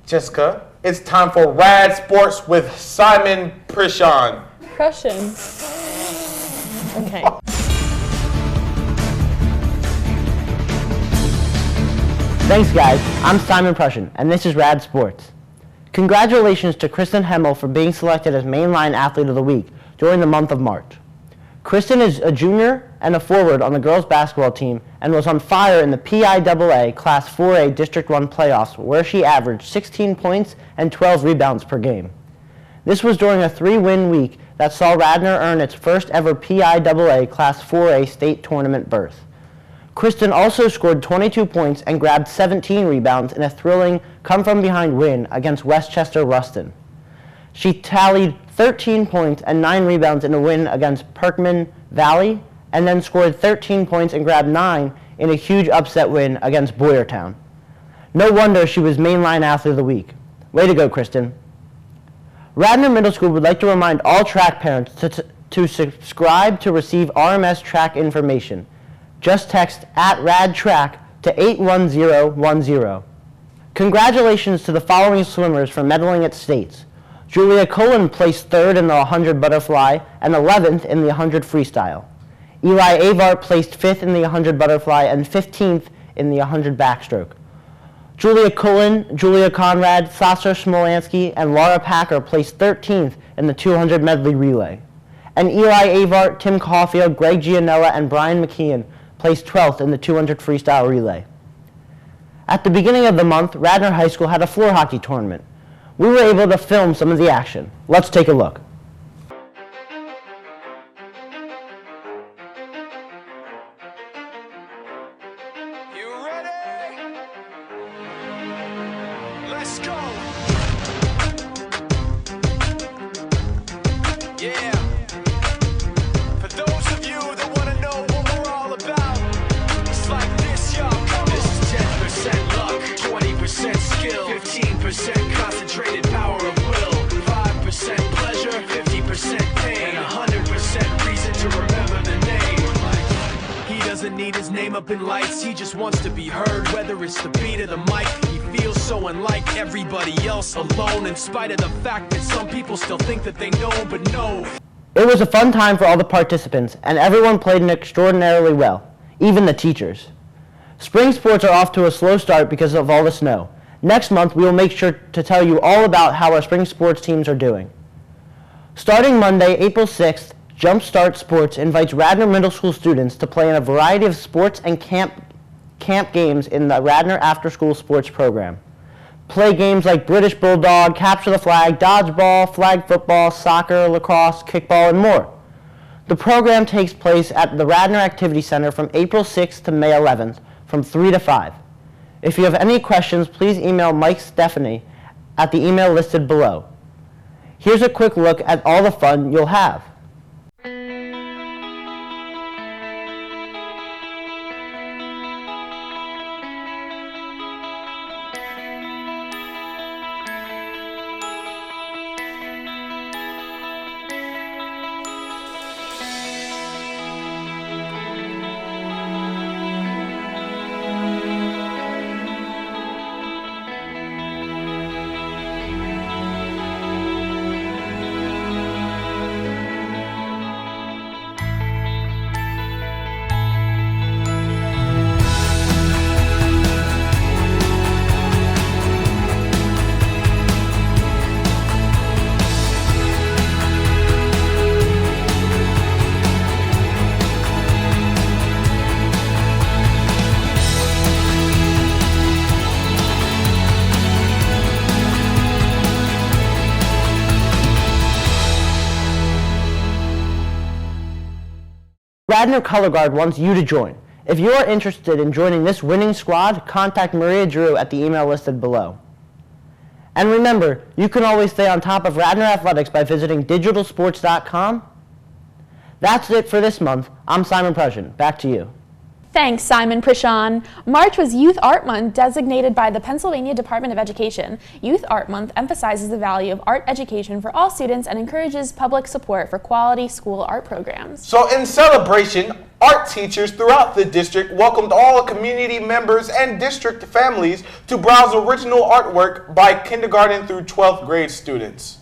Jessica, it's time for RADsports with Simon Prushan.
Prushan. Okay.
Thanks guys, I'm Simon Prushan, and this is RADsports. Congratulations to Kristen Hemmel for being selected as Mainline Athlete of the Week during the month of March. Kristen is a junior and a forward on the girls basketball team and was on fire in the PIAA Class 4A District 1 playoffs, where she averaged 16 points and 12 rebounds per game. This was during a 3-win week that saw Radnor earn its first ever PIAA Class 4A state tournament berth. Kristen also scored 22 points and grabbed 17 rebounds in a thrilling come-from-behind win against Westchester Ruston. She tallied 13 points and 9 rebounds in a win against Perkman Valley, and then scored 13 points and grabbed 9 in a huge upset win against Boyertown. No wonder she was Mainline Athlete of the Week. Way to go, Kristen. Radnor Middle School would like to remind all track parents to subscribe to receive RMS track information. Just text @RadTrack to 81010. Congratulations to the following swimmers for medaling at states. Julia Cullen placed 3rd in the 100 butterfly and 11th in the 100 freestyle. Eli Avart placed 5th in the 100 butterfly and 15th in the 100 backstroke. Julia Cullen, Julia Conrad, Sasha Smolansky, and Laura Packer placed 13th in the 200 medley relay. And Eli Avart, Tim Caulfield, Greg Gianella, and Brian McKeon placed 12th in the 200 freestyle relay. At the beginning of the month, Radnor High School had a floor hockey tournament. We were able to film some of the action. Let's take a look.
Let's go. Yeah. For those of you that want to know what we're all about, it's like this, y'all. This is 10% luck, 20% skill, 15% concentrated power of will, 5% pleasure, 50% pain, and 100% reason to remember the name. He doesn't need his name up in lights, he just wants to be heard, whether it's the beat of the mic. He feels so unlike everybody else, alone, in spite of the fact that some people still think that they know, but no.
It was a fun time for all the participants, and everyone played extraordinarily well, even the teachers. Spring sports are off to a slow start because of all the snow. Next month, we will make sure to tell you all about how our spring sports teams are doing. Starting Monday, April 6th, Jumpstart Sports invites Radnor Middle School students to play in a variety of sports and camp games in the Radnor After School Sports program. Play games like British Bulldog, Capture the Flag, Dodgeball, Flag Football, Soccer, Lacrosse, Kickball, and more. The program takes place at the Radnor Activity Center from April 6th to May 11th from 3 to 5. If you have any questions, please email Mike Stephanie at the email listed below. Here's a quick look at all the fun you'll have. Radnor Color Guard wants you to join. If you are interested in joining this winning squad, contact Maria Drew at the email listed below. And remember, you can always stay on top of Radnor Athletics by visiting digitalsports.com. That's it for this month. I'm Simon Prushan. Back to you.
Thanks, Simon Prushan. March was Youth Art Month, designated by the Pennsylvania Department of Education. Youth Art Month emphasizes the value of art education for all students and encourages public support for quality school art programs.
So in celebration, art teachers throughout the district welcomed all community members and district families to browse original artwork by kindergarten through 12th grade students.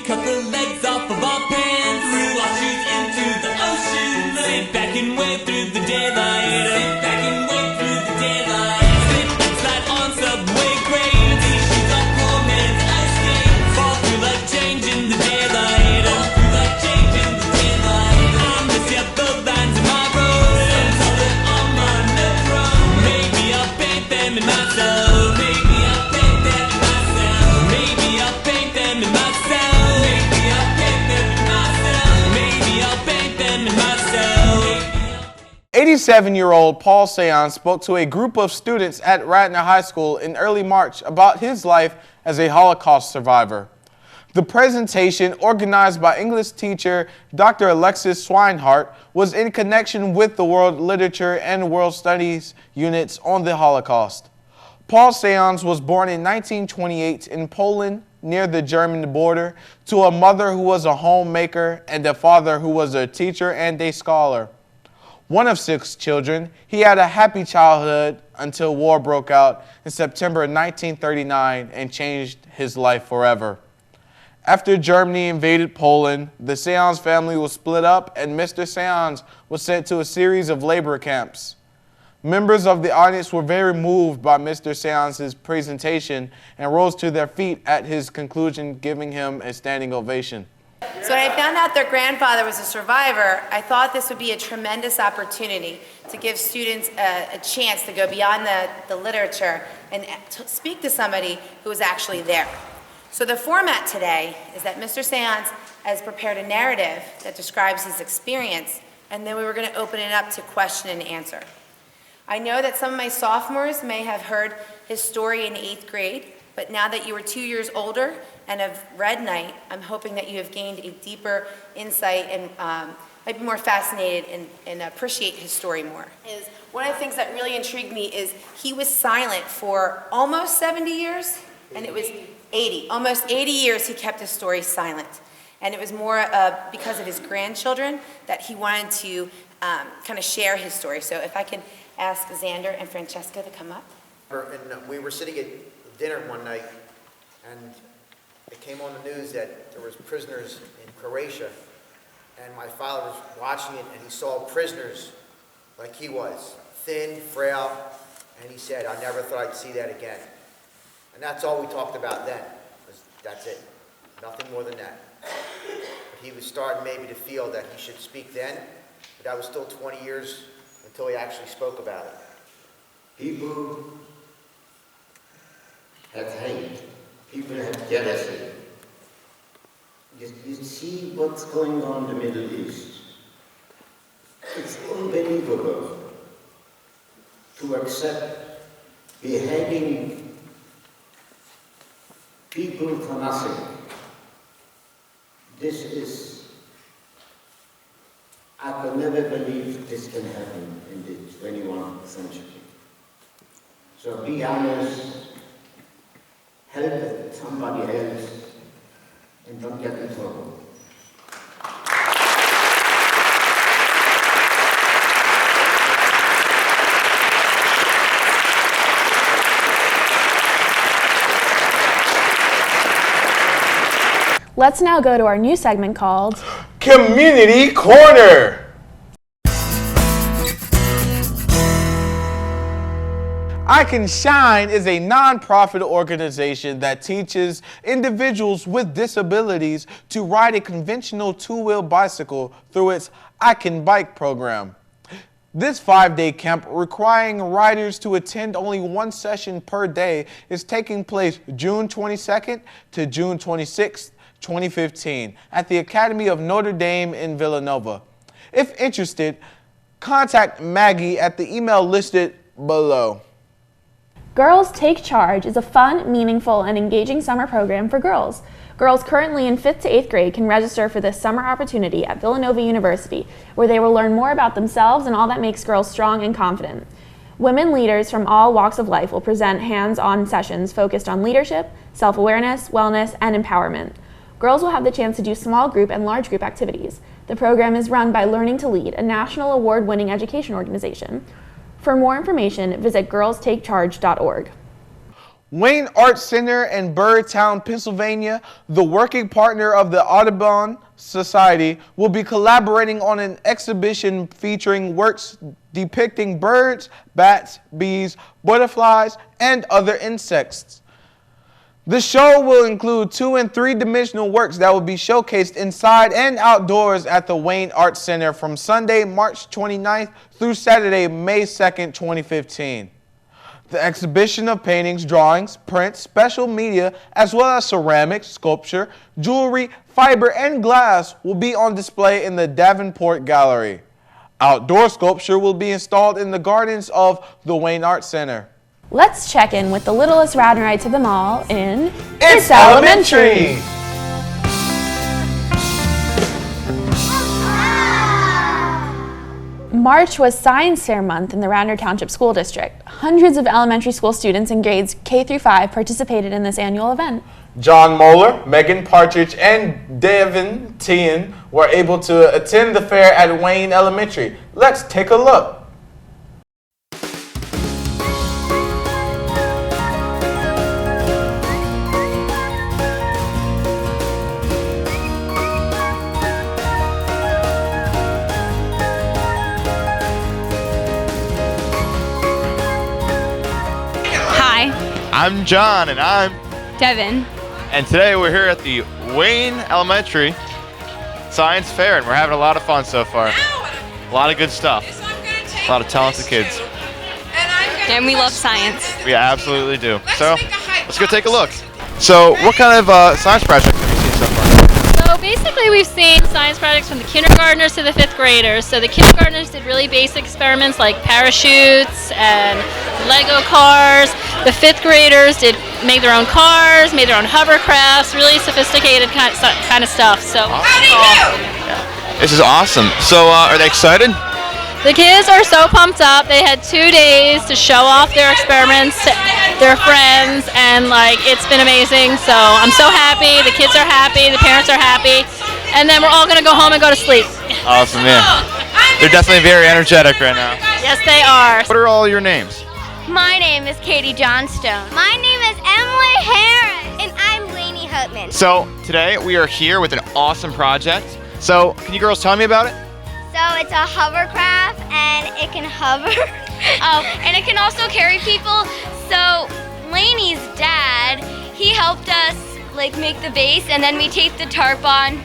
Cut the legs off of our pants, threw our shoes into the ocean, sit back and wait through the daylight, sit back and wait through the daylight, slip and slide on subway grades, these shoes are poor man's ice skates, fall through like change in the daylight, fall through like change in the daylight, I miss ya, the lines in my road, some color on my metro, maybe I'll paint them in myself, maybe I'll paint them in myself, maybe I'll paint them in myself.
87-year-old Paul Saionz spoke to a group of students at Radnor High School in early March about his life as a Holocaust survivor. The presentation, organized by English teacher Dr. Alexis Swinehart, was in connection with the World Literature and World Studies units on the Holocaust. Paul Saionz was born in 1928 in Poland, near the German border, to a mother who was a homemaker and a father who was a teacher and a scholar. One of 6 children, he had a happy childhood until war broke out in September 1939 and changed his life forever. After Germany invaded Poland, the Saionz family was split up and Mr. Saionz was sent to a series of labor camps. Members of the audience were very moved by Mr. Saionz's presentation and rose to their feet at his conclusion, giving him a standing ovation.
So when I found out their grandfather was a survivor, I thought this would be a tremendous opportunity to give students a chance to go beyond the literature and to speak to somebody who was actually there. So the format today is that Mr. Saionz has prepared a narrative that describes his experience, and then we were going to open it up to question and answer. I know that some of my sophomores may have heard his story in 8th grade, but now that you are 2 years older and have read Night, I'm hoping that you have gained a deeper insight and might be more fascinated and appreciate his story more. One of the things that really intrigued me is he was silent for almost 70 years, and it was 80. Almost 80 years he kept his story silent. And it was more because of his grandchildren that he wanted to kind of share his story. So if I could ask Xander and Francesca to come up.
And we were sitting at dinner one night, and it came on the news that there was prisoners in Croatia, and my father was watching it, and he saw prisoners like he was, thin, frail, and he said, I never thought I'd see that again. And that's all we talked about then. That's it. Nothing more than that. But he was starting maybe to feel that he should speak then, but that was still 20 years until he actually spoke about it.
People have hate. People have jealousy. You see what's going on in the Middle East. It's unbelievable to accept beheading people for nothing. This is, I could never believe this can happen in the 21st century. So be honest, help somebody else, and don't get in trouble.
Let's now go to our new segment called
Community Corner. iCan Shine is a non-profit organization that teaches individuals with disabilities to ride a conventional two-wheel bicycle through its iCan Bike program. This 5-day camp, requiring riders to attend only one session per day, is taking place June 22nd to June 26th, 2015 at the Academy of Notre Dame in Villanova. If interested, contact Maggie at the email listed below.
Girls Take Charge is a fun, meaningful, and engaging summer program for girls. Girls currently in 5th to 8th grade can register for this summer opportunity at Villanova University, where they will learn more about themselves and all that makes girls strong and confident. Women leaders from all walks of life will present hands-on sessions focused on leadership, self-awareness, wellness, and empowerment. Girls will have the chance to do small group and large group activities. The program is run by Learning to Lead, a national award-winning education organization. For more information, visit girlstakecharge.org.
Wayne Art Center in Birdtown, Pennsylvania, the working partner of the Audubon Society, will be collaborating on an exhibition featuring works depicting birds, bats, bees, butterflies, and other insects. The show will include 2- and 3-dimensional works that will be showcased inside and outdoors at the Wayne Art Center from Sunday, March 29th through Saturday, May 2nd, 2015. The exhibition of paintings, drawings, prints, special media, as well as ceramics, sculpture, jewelry, fiber, and glass will be on display in the Davenport Gallery. Outdoor sculpture will be installed in the gardens of the Wayne Art Center.
Let's check in with the littlest Radnorites of them all in
It's Elementary!
March was Science Fair month in the Radnor Township School District. Hundreds of elementary school students in grades K through 5 participated in this annual event.
John Moeller, Megan Partridge, and Devin Tien were able to attend the fair at Wayne Elementary. Let's take a look.
I'm John, and I'm
Devin.
And today we're here at the Wayne Elementary Science Fair, and we're having a lot of fun so far. A lot of good stuff. A lot of talented kids.
And we love science.
We absolutely do. So let's go take a look. So what kind of science project have you seen so far?
So basically we've seen science projects from the kindergartners to the 5th graders. So the kindergartners did really basic experiments like parachutes and Lego cars. The 5th graders made their own cars, made their own hovercrafts, really sophisticated kind of stuff. So
This is awesome. So are they excited?
the kids are so pumped up. They had 2 days to show off their experiments to their friends, and it's been amazing. So I'm so happy. The kids are happy. The parents are happy. And then we're all going to go home and go to sleep.
Awesome, yeah. They're definitely very energetic right now.
Yes, they are.
What are all your names?
My name is Katie Johnstone. My name is Emily Harris. And I'm Lainey Hutman.
So today we are here with an awesome project. So can you girls tell me about it?
So it's a hovercraft and it can hover. And it can also carry people. So Lainey's dad, he helped us make the base, and then we taped the tarp on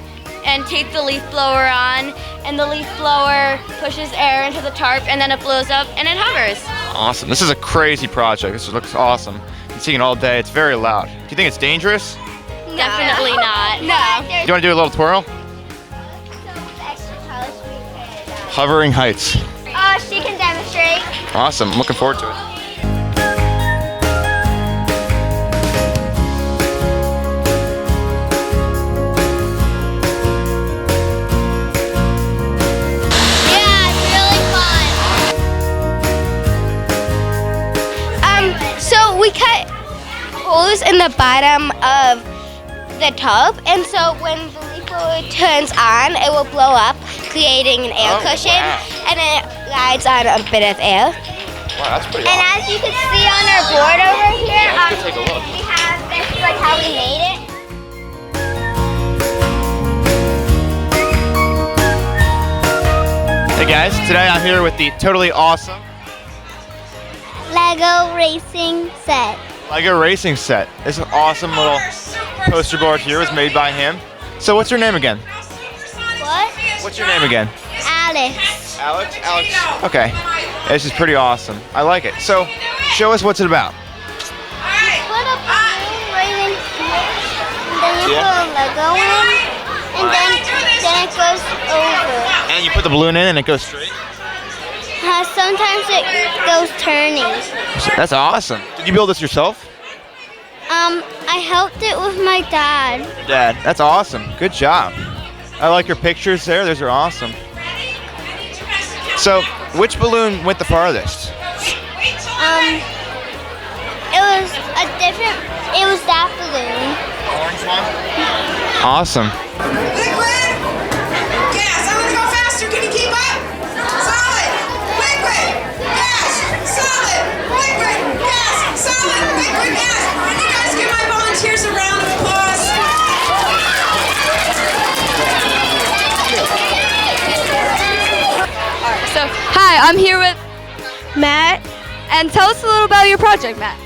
and taped the leaf blower on, and the leaf blower pushes air into the tarp and then it blows up and it hovers.
Awesome. This is a crazy project. This looks awesome. Been seeing it all day. It's very loud. Do you think it's dangerous?
No. Definitely not. No.
Do you want to do a little twirl? Hovering heights.
Oh, she can demonstrate.
Awesome. I'm looking forward to it.
So we cut holes in the bottom of the tub, and so when the leaf blower turns on, it will blow up, creating an air cushion, and it glides on a bit of air.
Wow, that's pretty
And
awesome.
as you can see on our board over here,
Let's take a look.
we have this is like how we made it.
Hey guys, today I'm here with the totally awesome
Lego racing set.
Lego racing set. This awesome little poster board here was made by him. So what's your name again?
What?
What's your name again?
Alex.
Alex? Alex. Okay. This is pretty awesome. I like it. So show us what's it about.
Put a balloon right in here, and then you put a Lego in, and then it goes over.
And you put the balloon in and it goes straight?
Sometimes it goes turning.
That's awesome. Did you build this yourself?
I helped it with my dad.
Dad, that's awesome. Good job. I like your pictures there. Those are awesome. So, which balloon went the farthest?
It was that balloon.
Orange one? Awesome.
Liquid! Gas! I'm gonna go faster. Can you keep up? Solid! Liquid! Gas! Solid! Liquid! Gas! Solid! Liquid! Gas! Can you guys give my volunteers a round of applause?
So, hi, I'm here with Matt, and tell us a little about your project, Matt.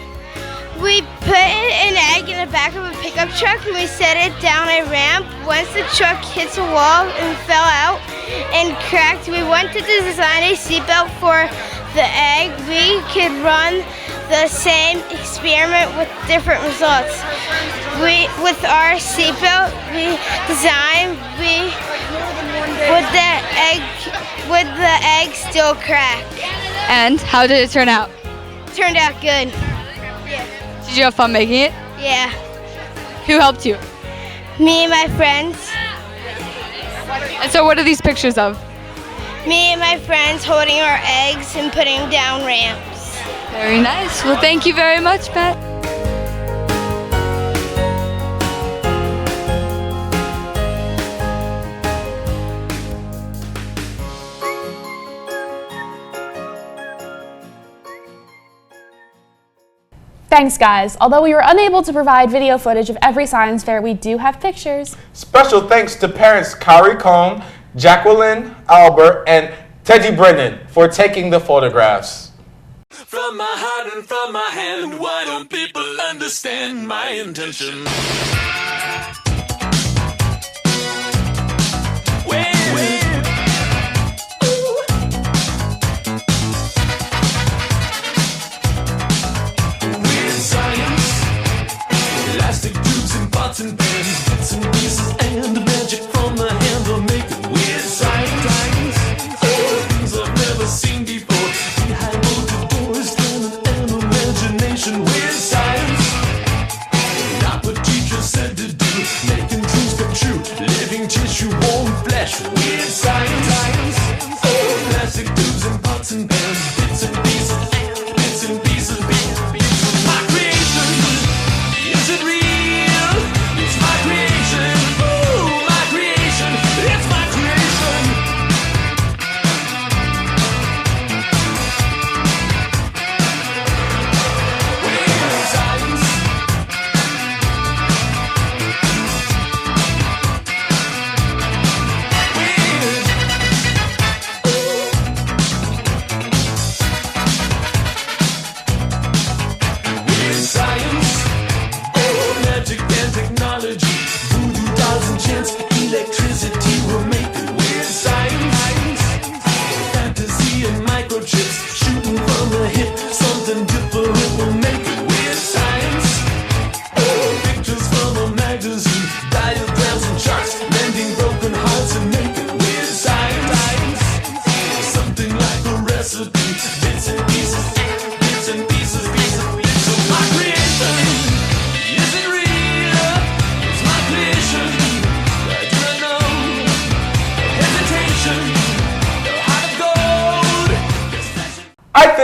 We put an egg in the back of a pickup truck and we set it down a ramp. Once the truck hits a wall and fell out and cracked, we wanted to design a seatbelt for the egg. We could run the same experiment with different results. With our seatbelt, we designed would the egg still crack?
And how did it turn out?
Turned out good.
Did you have fun making it?
Yeah.
Who helped you?
Me and my friends.
And so what are these pictures of?
Me and my friends holding our eggs and putting down ramps.
Very nice. Well, thank you very much, Matt.
Thanks, guys. Although we were unable to provide video footage of every science fair, we do have pictures.
Special thanks to parents Kyrie Cohn, Jacqueline Albert, and Teddy Brennan for taking the photographs.
From my heart and from my hand, why don't people understand my intention? Pots and pans, bits and pieces, and the magic from the hand will make it weird science. Oh, things I've never seen before. Behind bolted doors, turning an imagination. Weird science. Not what teachers said to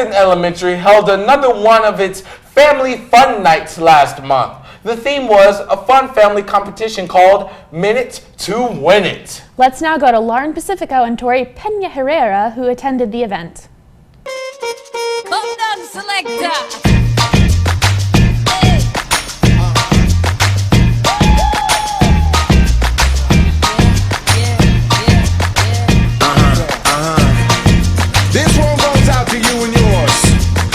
Ithan Elementary held another one of its family fun nights last month. The theme was a fun family competition called Minute to Win It.
Let's now go to Lauren Pacifico and Tori Pena Herrera, who attended the event.
Come down, selector.
This one goes out to you and yours.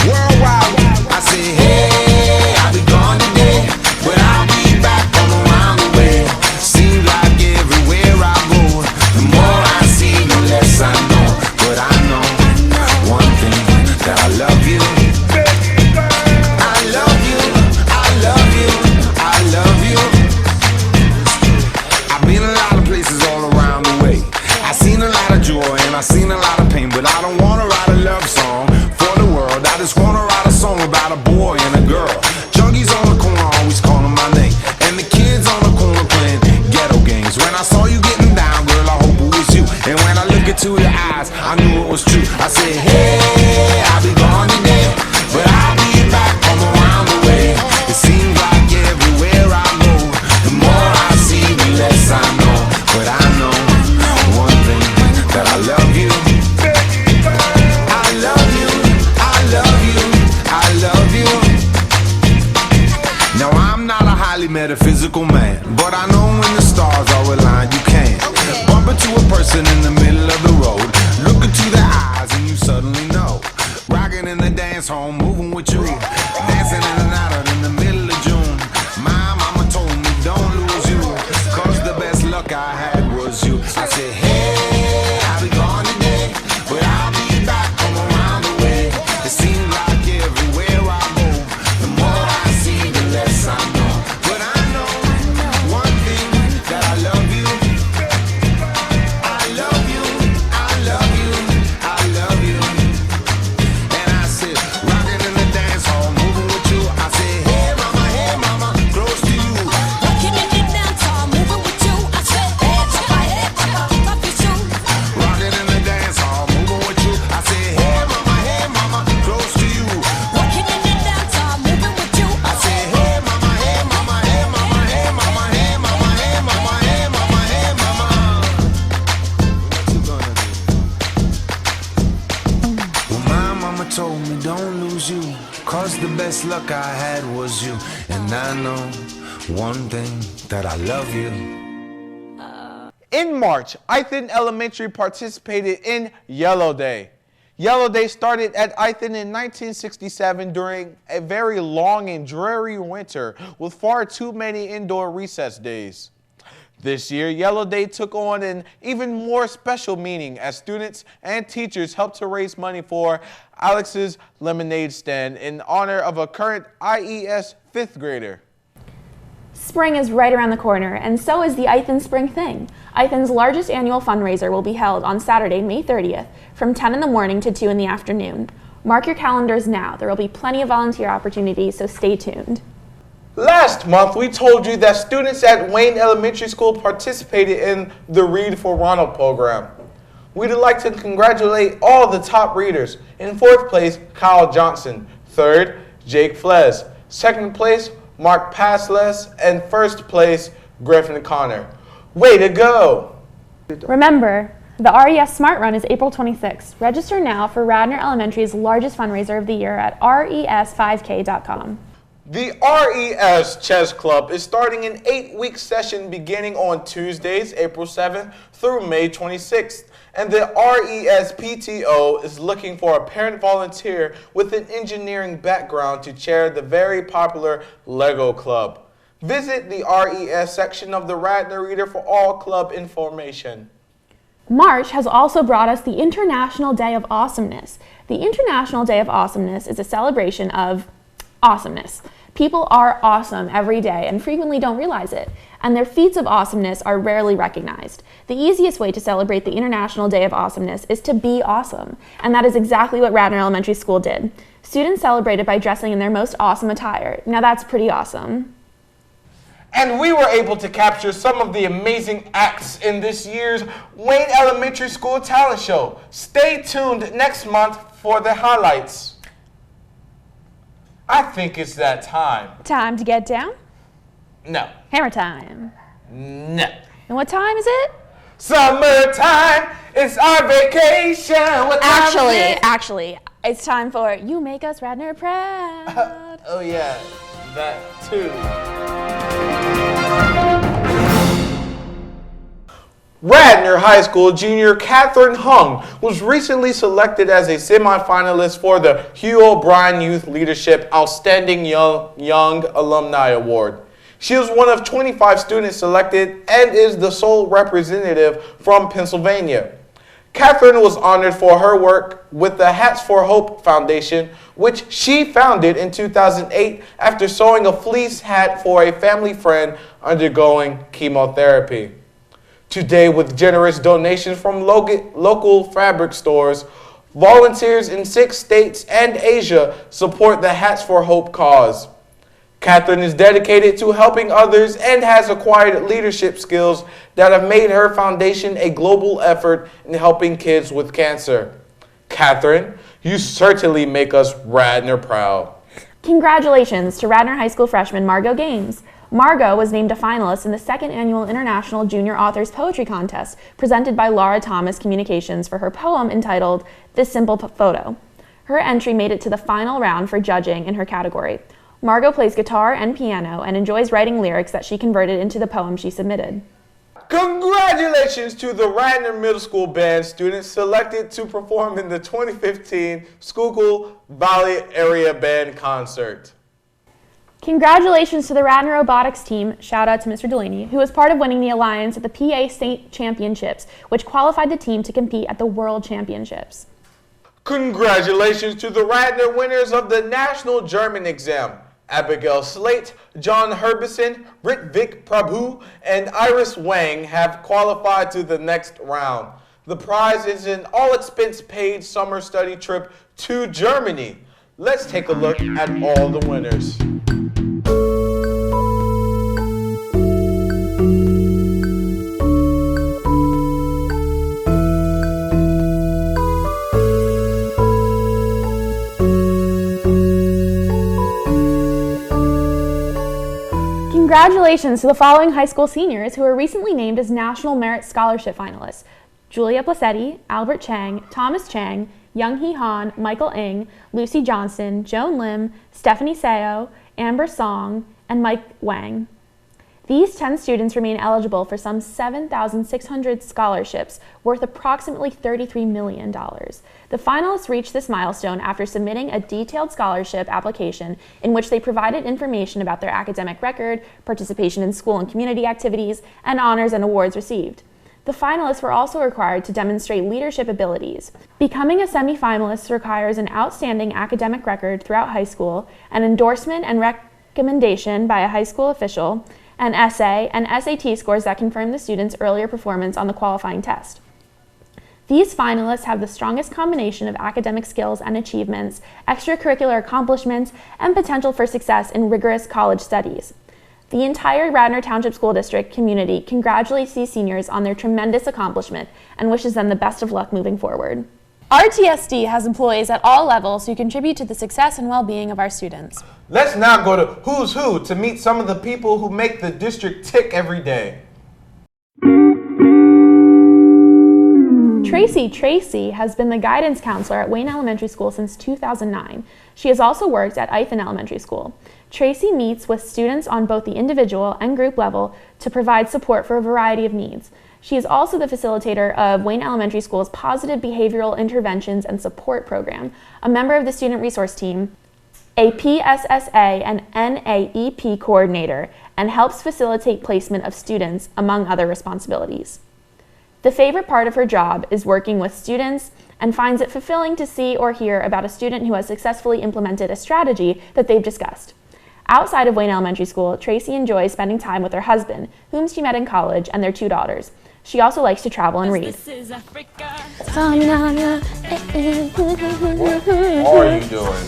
Worldwide, I say, hey, I'll be gone today, but I'll be back from around the way. Seems like everywhere I go, the more I see, the less I know. But I know one thing, that I love you. I love you, I love you, I love you. I've been a lot of places all around the way. I've seen a lot of joy and I've seen a lot of pain, but I don't wanna write a love song for the world. I just wanna write a song about a boy and a girl. Junkies on the corner always calling my name, and the kids on the corner playing ghetto games. When I saw you getting down, girl, I hope it was you. And when I look into your eyes, I knew it was true. I said, hey, I'll be gone today, but I'll be back from around the way. It seems like everywhere I go, the more I see, the less I know. But I know one thing, that I love you. I love you, I love you, I love you. Now I'm not a highly metaphysical man, but I know when the stars are aligned, you can bump into a person in the middle of the road, look into their eyes and you suddenly know. Rocking in the dance hall, moving with you, dancing in and out in the middle of June. My mama told me don't lose you, cause the best luck I had was you. I said, hey, I'll be gone today, but I'll be back from around the way. It seems like everywhere I go, the more I see, the less I know. But I know one thing, that I love you. I love you, I love you, I love you. And I said, rocking in the dance hall, moving with you. I said, hey mama, close to you.
Walking in the downtown, moving with you. I said, hey mama, love you too.
Rocking in the dance hall, moving with you. I said, hey mama, close to you.
Walking in the downtown, moving with you.
I said, hey mama, hey mama, hey mama, hey mama, hey mama, hey mama, hey mama, hey mama. What you gonna do? Well, my mama told me don't lose you, cause the best luck I had was you. And I know one thing, that I love you.
In March, Ithan Elementary participated in Yellow Day. Yellow Day started at Ithan in 1967 during a very long and dreary winter with far too many indoor recess days. This year, Yellow Day took on an even more special meaning as students and teachers helped to raise money for Alex's Lemonade Stand in honor of a current IES 5th grader.
Spring is right around the corner, and so is the Ithan Spring Thing. Ithan's largest annual fundraiser will be held on Saturday, May 30th, from 10 in the morning to 2 in the afternoon. Mark your calendars now. There will be plenty of volunteer opportunities, so stay tuned.
Last month, we told you that students at Wayne Elementary School participated in the Read for Ronald program. We'd like to congratulate all the top readers. In 4th place, Kyle Johnson. 3rd, Jake Flez. 2nd place, Mark Pasles. And 1st place, Griffin Connor. Way to go!
Remember, the RES Smart Run is April 26th. Register now for Radnor Elementary's largest fundraiser of the year at res5k.com.
The RES Chess Club is starting an 8-week session beginning on Tuesdays, April 7th through May 26th. And the RES PTO is looking for a parent volunteer with an engineering background to chair the very popular Lego Club. Visit the RES section of the Radnor Reader for all club information.
March has also brought us the International Day of Awesomeness. The International Day of Awesomeness is a celebration of awesomeness. People are awesome every day and frequently don't realize it, and their feats of awesomeness are rarely recognized. The easiest way to celebrate the International Day of Awesomeness is to be awesome, and that is exactly what Radnor Elementary School did. Students celebrated by dressing in their most awesome attire. Now that's pretty awesome.
And we were able to capture some of the amazing acts in this year's Wayne Elementary School Talent Show. Stay tuned next month for the highlights. I think it's that time.
Time to get down?
No.
Hammer time.
No.
And what time is it?
Summertime, it's our vacation. What time is it?
Actually, it's time for You Make Us Radnor Proud.
Oh yeah, that too. Radnor High School junior Catherine Hung was recently selected as a semifinalist for the Hugh O'Brien Youth Leadership Outstanding Young Alumni Award. She was one of 25 students selected and is the sole representative from Pennsylvania. Catherine was honored for her work with the Hats for Hope Foundation, which she founded in 2008 after sewing a fleece hat for a family friend undergoing chemotherapy. Today, with generous donations from local fabric stores, volunteers in 6 states and Asia support the Hats for Hope cause. Catherine is dedicated to helping others and has acquired leadership skills that have made her foundation a global effort in helping kids with cancer. Catherine, you certainly make us Radnor proud.
Congratulations to Radnor High School freshman Margot Gaines. Margot was named a finalist in the 2nd Annual International Junior Authors Poetry Contest presented by Laura Thomas Communications for her poem entitled This Simple Photo. Her entry made it to the final round for judging in her category. Margot plays guitar and piano and enjoys writing lyrics that she converted into the poem she submitted.
Congratulations to the Radnor Middle School band students selected to perform in the 2015 Schuylkill Valley Area Band Concert.
Congratulations to the Radnor Robotics team, shout out to Mr. Delaney, who was part of winning the Alliance at the PA State Championships, which qualified the team to compete at the World Championships.
Congratulations to the Radnor winners of the National German Exam. Abigail Slate, John Herbison, Ritvik Prabhu, and Iris Wang have qualified to the next round. The prize is an all-expense-paid summer study trip to Germany. Let's take a look at all the winners.
Congratulations to the following high school seniors who were recently named as National Merit Scholarship finalists: Julia Placetti, Albert Chang, Thomas Chang, Young Hee Han, Michael Ng, Lucy Johnson, Joan Lim, Stephanie Seo, Amber Song, and Mike Wang. These 10 students remain eligible for some 7,600 scholarships worth approximately $33 million. The finalists reached this milestone after submitting a detailed scholarship application in which they provided information about their academic record, participation in school and community activities, and honors and awards received. The finalists were also required to demonstrate leadership abilities. Becoming a semifinalist requires an outstanding academic record throughout high school, an endorsement and recommendation by a high school official, an essay, and SAT scores that confirm the student's earlier performance on the qualifying test. These finalists have the strongest combination of academic skills and achievements, extracurricular accomplishments, and potential for success in rigorous college studies. The entire Radnor Township School District community congratulates these seniors on their tremendous accomplishment and wishes them the best of luck moving forward. RTSD has employees at all levels who contribute to the success and well-being of our students.
Let's now go to Who's Who to meet some of the people who make the district tick every day.
Tracy has been the guidance counselor at Wayne Elementary School since 2009. She has also worked at Ithan Elementary School. Tracy meets with students on both the individual and group level to provide support for a variety of needs. She is also the facilitator of Wayne Elementary School's Positive Behavioral Interventions and Support Program, a member of the Student Resource Team, a PSSA and NAEP coordinator, and helps facilitate placement of students, among other responsibilities. The favorite part of her job is working with students and finds it fulfilling to see or hear about a student who has successfully implemented a strategy that they've discussed. Outside of Wayne Elementary School, Tracy enjoys spending time with her husband, whom she met in college, and their 2 daughters. She also likes to travel and read.
What are you doing?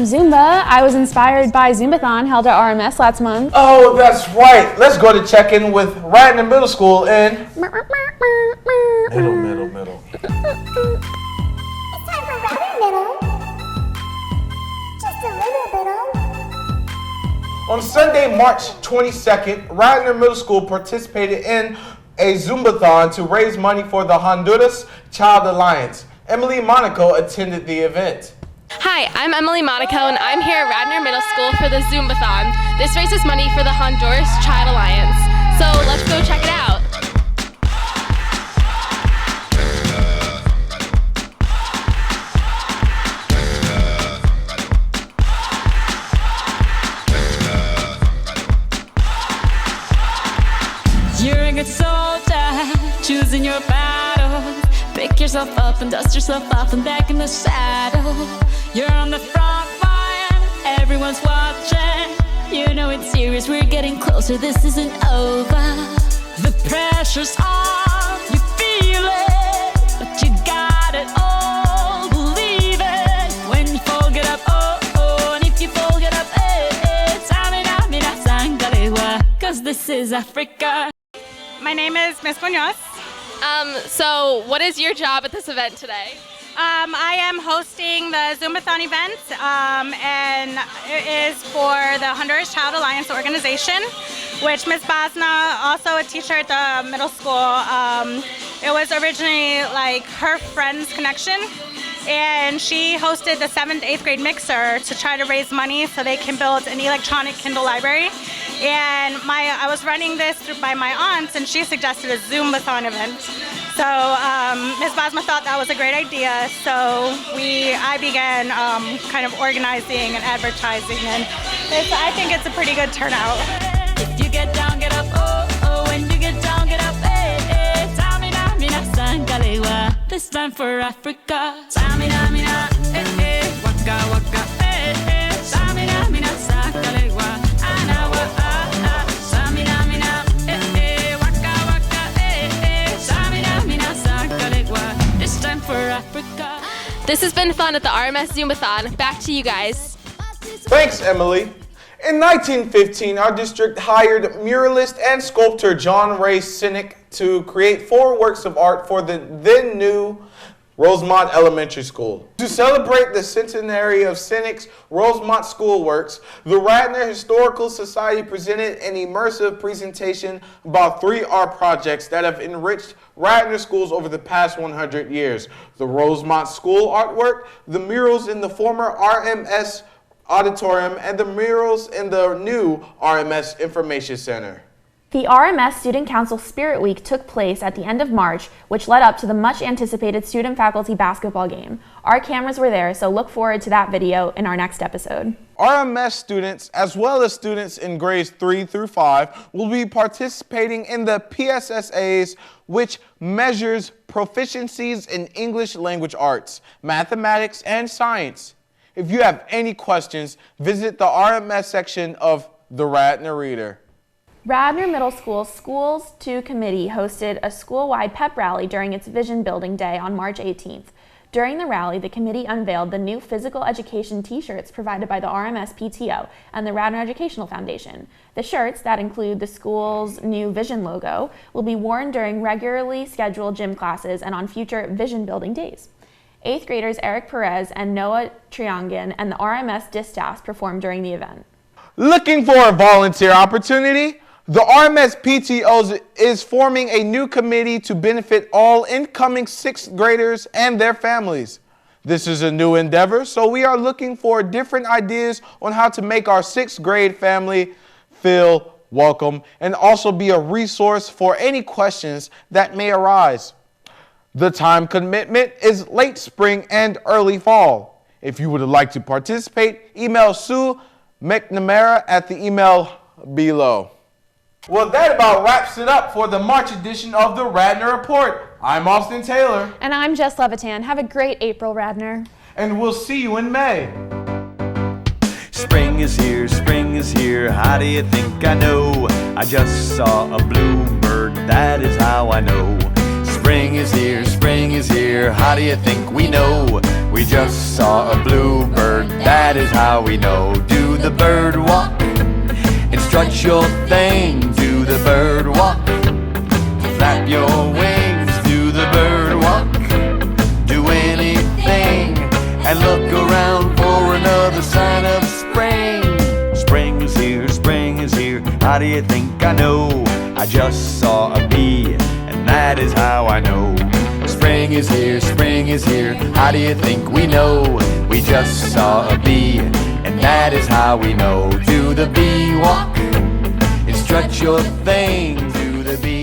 Zumba. I was inspired by Zumbathon held at RMS last month.
Oh, that's right. Let's go to check in with Radnor Middle School in middle.
It's time for Radnor Middle. Just a little bit of
On Sunday, March 22nd, Radnor Middle School participated in a Zumbathon to raise money for the Honduras Child Alliance. Emily Monaco attended the event.
Hi, I'm Emily Monaco, and I'm here at Radnor Middle School for the Zumbathon. This raises money for the Honduras Child Alliance. So let's go check it out.
You're a good soldier, choosing your battles. Pick yourself up and dust yourself off and back in the saddle. You're on the front line, everyone's watching. You know it's serious, we're getting closer, this isn't over. The pressure's on, you feel it, but you got it all, believe it. When you fall, get up, oh, oh, and if you fall, get up, eh, eh. Samina, mina, sangalewa, 'cause this is Africa.
My name is Miss Munoz.
So what is your job at this event today?
I am hosting the Zumbathon event, and it is for the Honduras Child Alliance organization, which Ms. Basna, also a teacher at the middle school, it was originally like her friend's connection, and she hosted the 7th, 8th grade mixer to try to raise money so they can build an electronic Kindle library. And I was running this by my aunt, and she suggested a Zumbathon event. So Ms. Basma thought that was a great idea, so I began kind of organizing and advertising, and I think it's a pretty good turnout.
If you get down, get up, oh, oh, when you get down, get up, eh, eh. Samina, mina, sangalewa, this time for Africa. Samina, mina, eh, eh, waka, waka, eh, eh. Samina, mina, sangalewa, anawa, ah, ah. Samina, mina, eh, eh, waka, waka, eh, eh. Samina, mina, sangalewa, this time for Africa.
This has been fun at the RMS Zumbathon. Back to you guys.
Thanks, Emily. In 1915, our district hired muralist and sculptor John Ray Sinek to create 4 works of art for the then new Rosemont Elementary School. To celebrate the centenary of Sinek's Rosemont School works, the Radnor Historical Society presented an immersive presentation about 3 art projects that have enriched Radnor schools over the past 100 years. The Rosemont School artwork, the murals in the former RMS Auditorium, and the murals in the new RMS Information Center.
The RMS Student Council Spirit Week took place at the end of March, which led up to the much-anticipated student-faculty basketball game. Our cameras were there, so look forward to that video in our next episode.
RMS students, as well as students in grades 3 through 5, will be participating in the PSSAs, which measures proficiencies in English language arts, mathematics, and science. If you have any questions, visit the RMS section of the Radnor Reader.
Radnor Middle School's Schools 2 Committee hosted a school-wide pep rally during its Vision Building Day on March 18th. During the rally, the committee unveiled the new physical education t-shirts provided by the RMS PTO and the Radnor Educational Foundation. The shirts, that include the school's new Vision logo, will be worn during regularly scheduled gym classes and on future Vision Building Days. 8th graders Eric Perez and Noah Triangan and the RMS distaffs performed during the event.
Looking for a volunteer opportunity? The RMS PTO is forming a new committee to benefit all incoming 6th graders and their families. This is a new endeavor, so we are looking for different ideas on how to make our 6th grade family feel welcome and also be a resource for any questions that may arise. The time commitment is late spring and early fall. If you would like to participate, email Sue McNamara at the email below. Well, that about wraps it up for the March edition of the Radnor Report. I'm Austin Taylor.
And I'm Jess Levitan. Have a great April, Radnor.
And we'll see you in May.
Spring is here, how do you think I know? I just saw a bluebird, that is how I know. Spring is here, how do you think we know? We just saw a bluebird, that is how we know. Do the bird walk and strut your thing, do the bird walk. Flap your wings, do the bird walk. Do anything and look around for another sign of spring. Spring is here, do you think I know? I just saw a bee, and that is how I know. Spring is here, spring is here. How do you think we know? We just saw a bee, and that is how we know. Do the bee walk and stretch your thing? Do the bee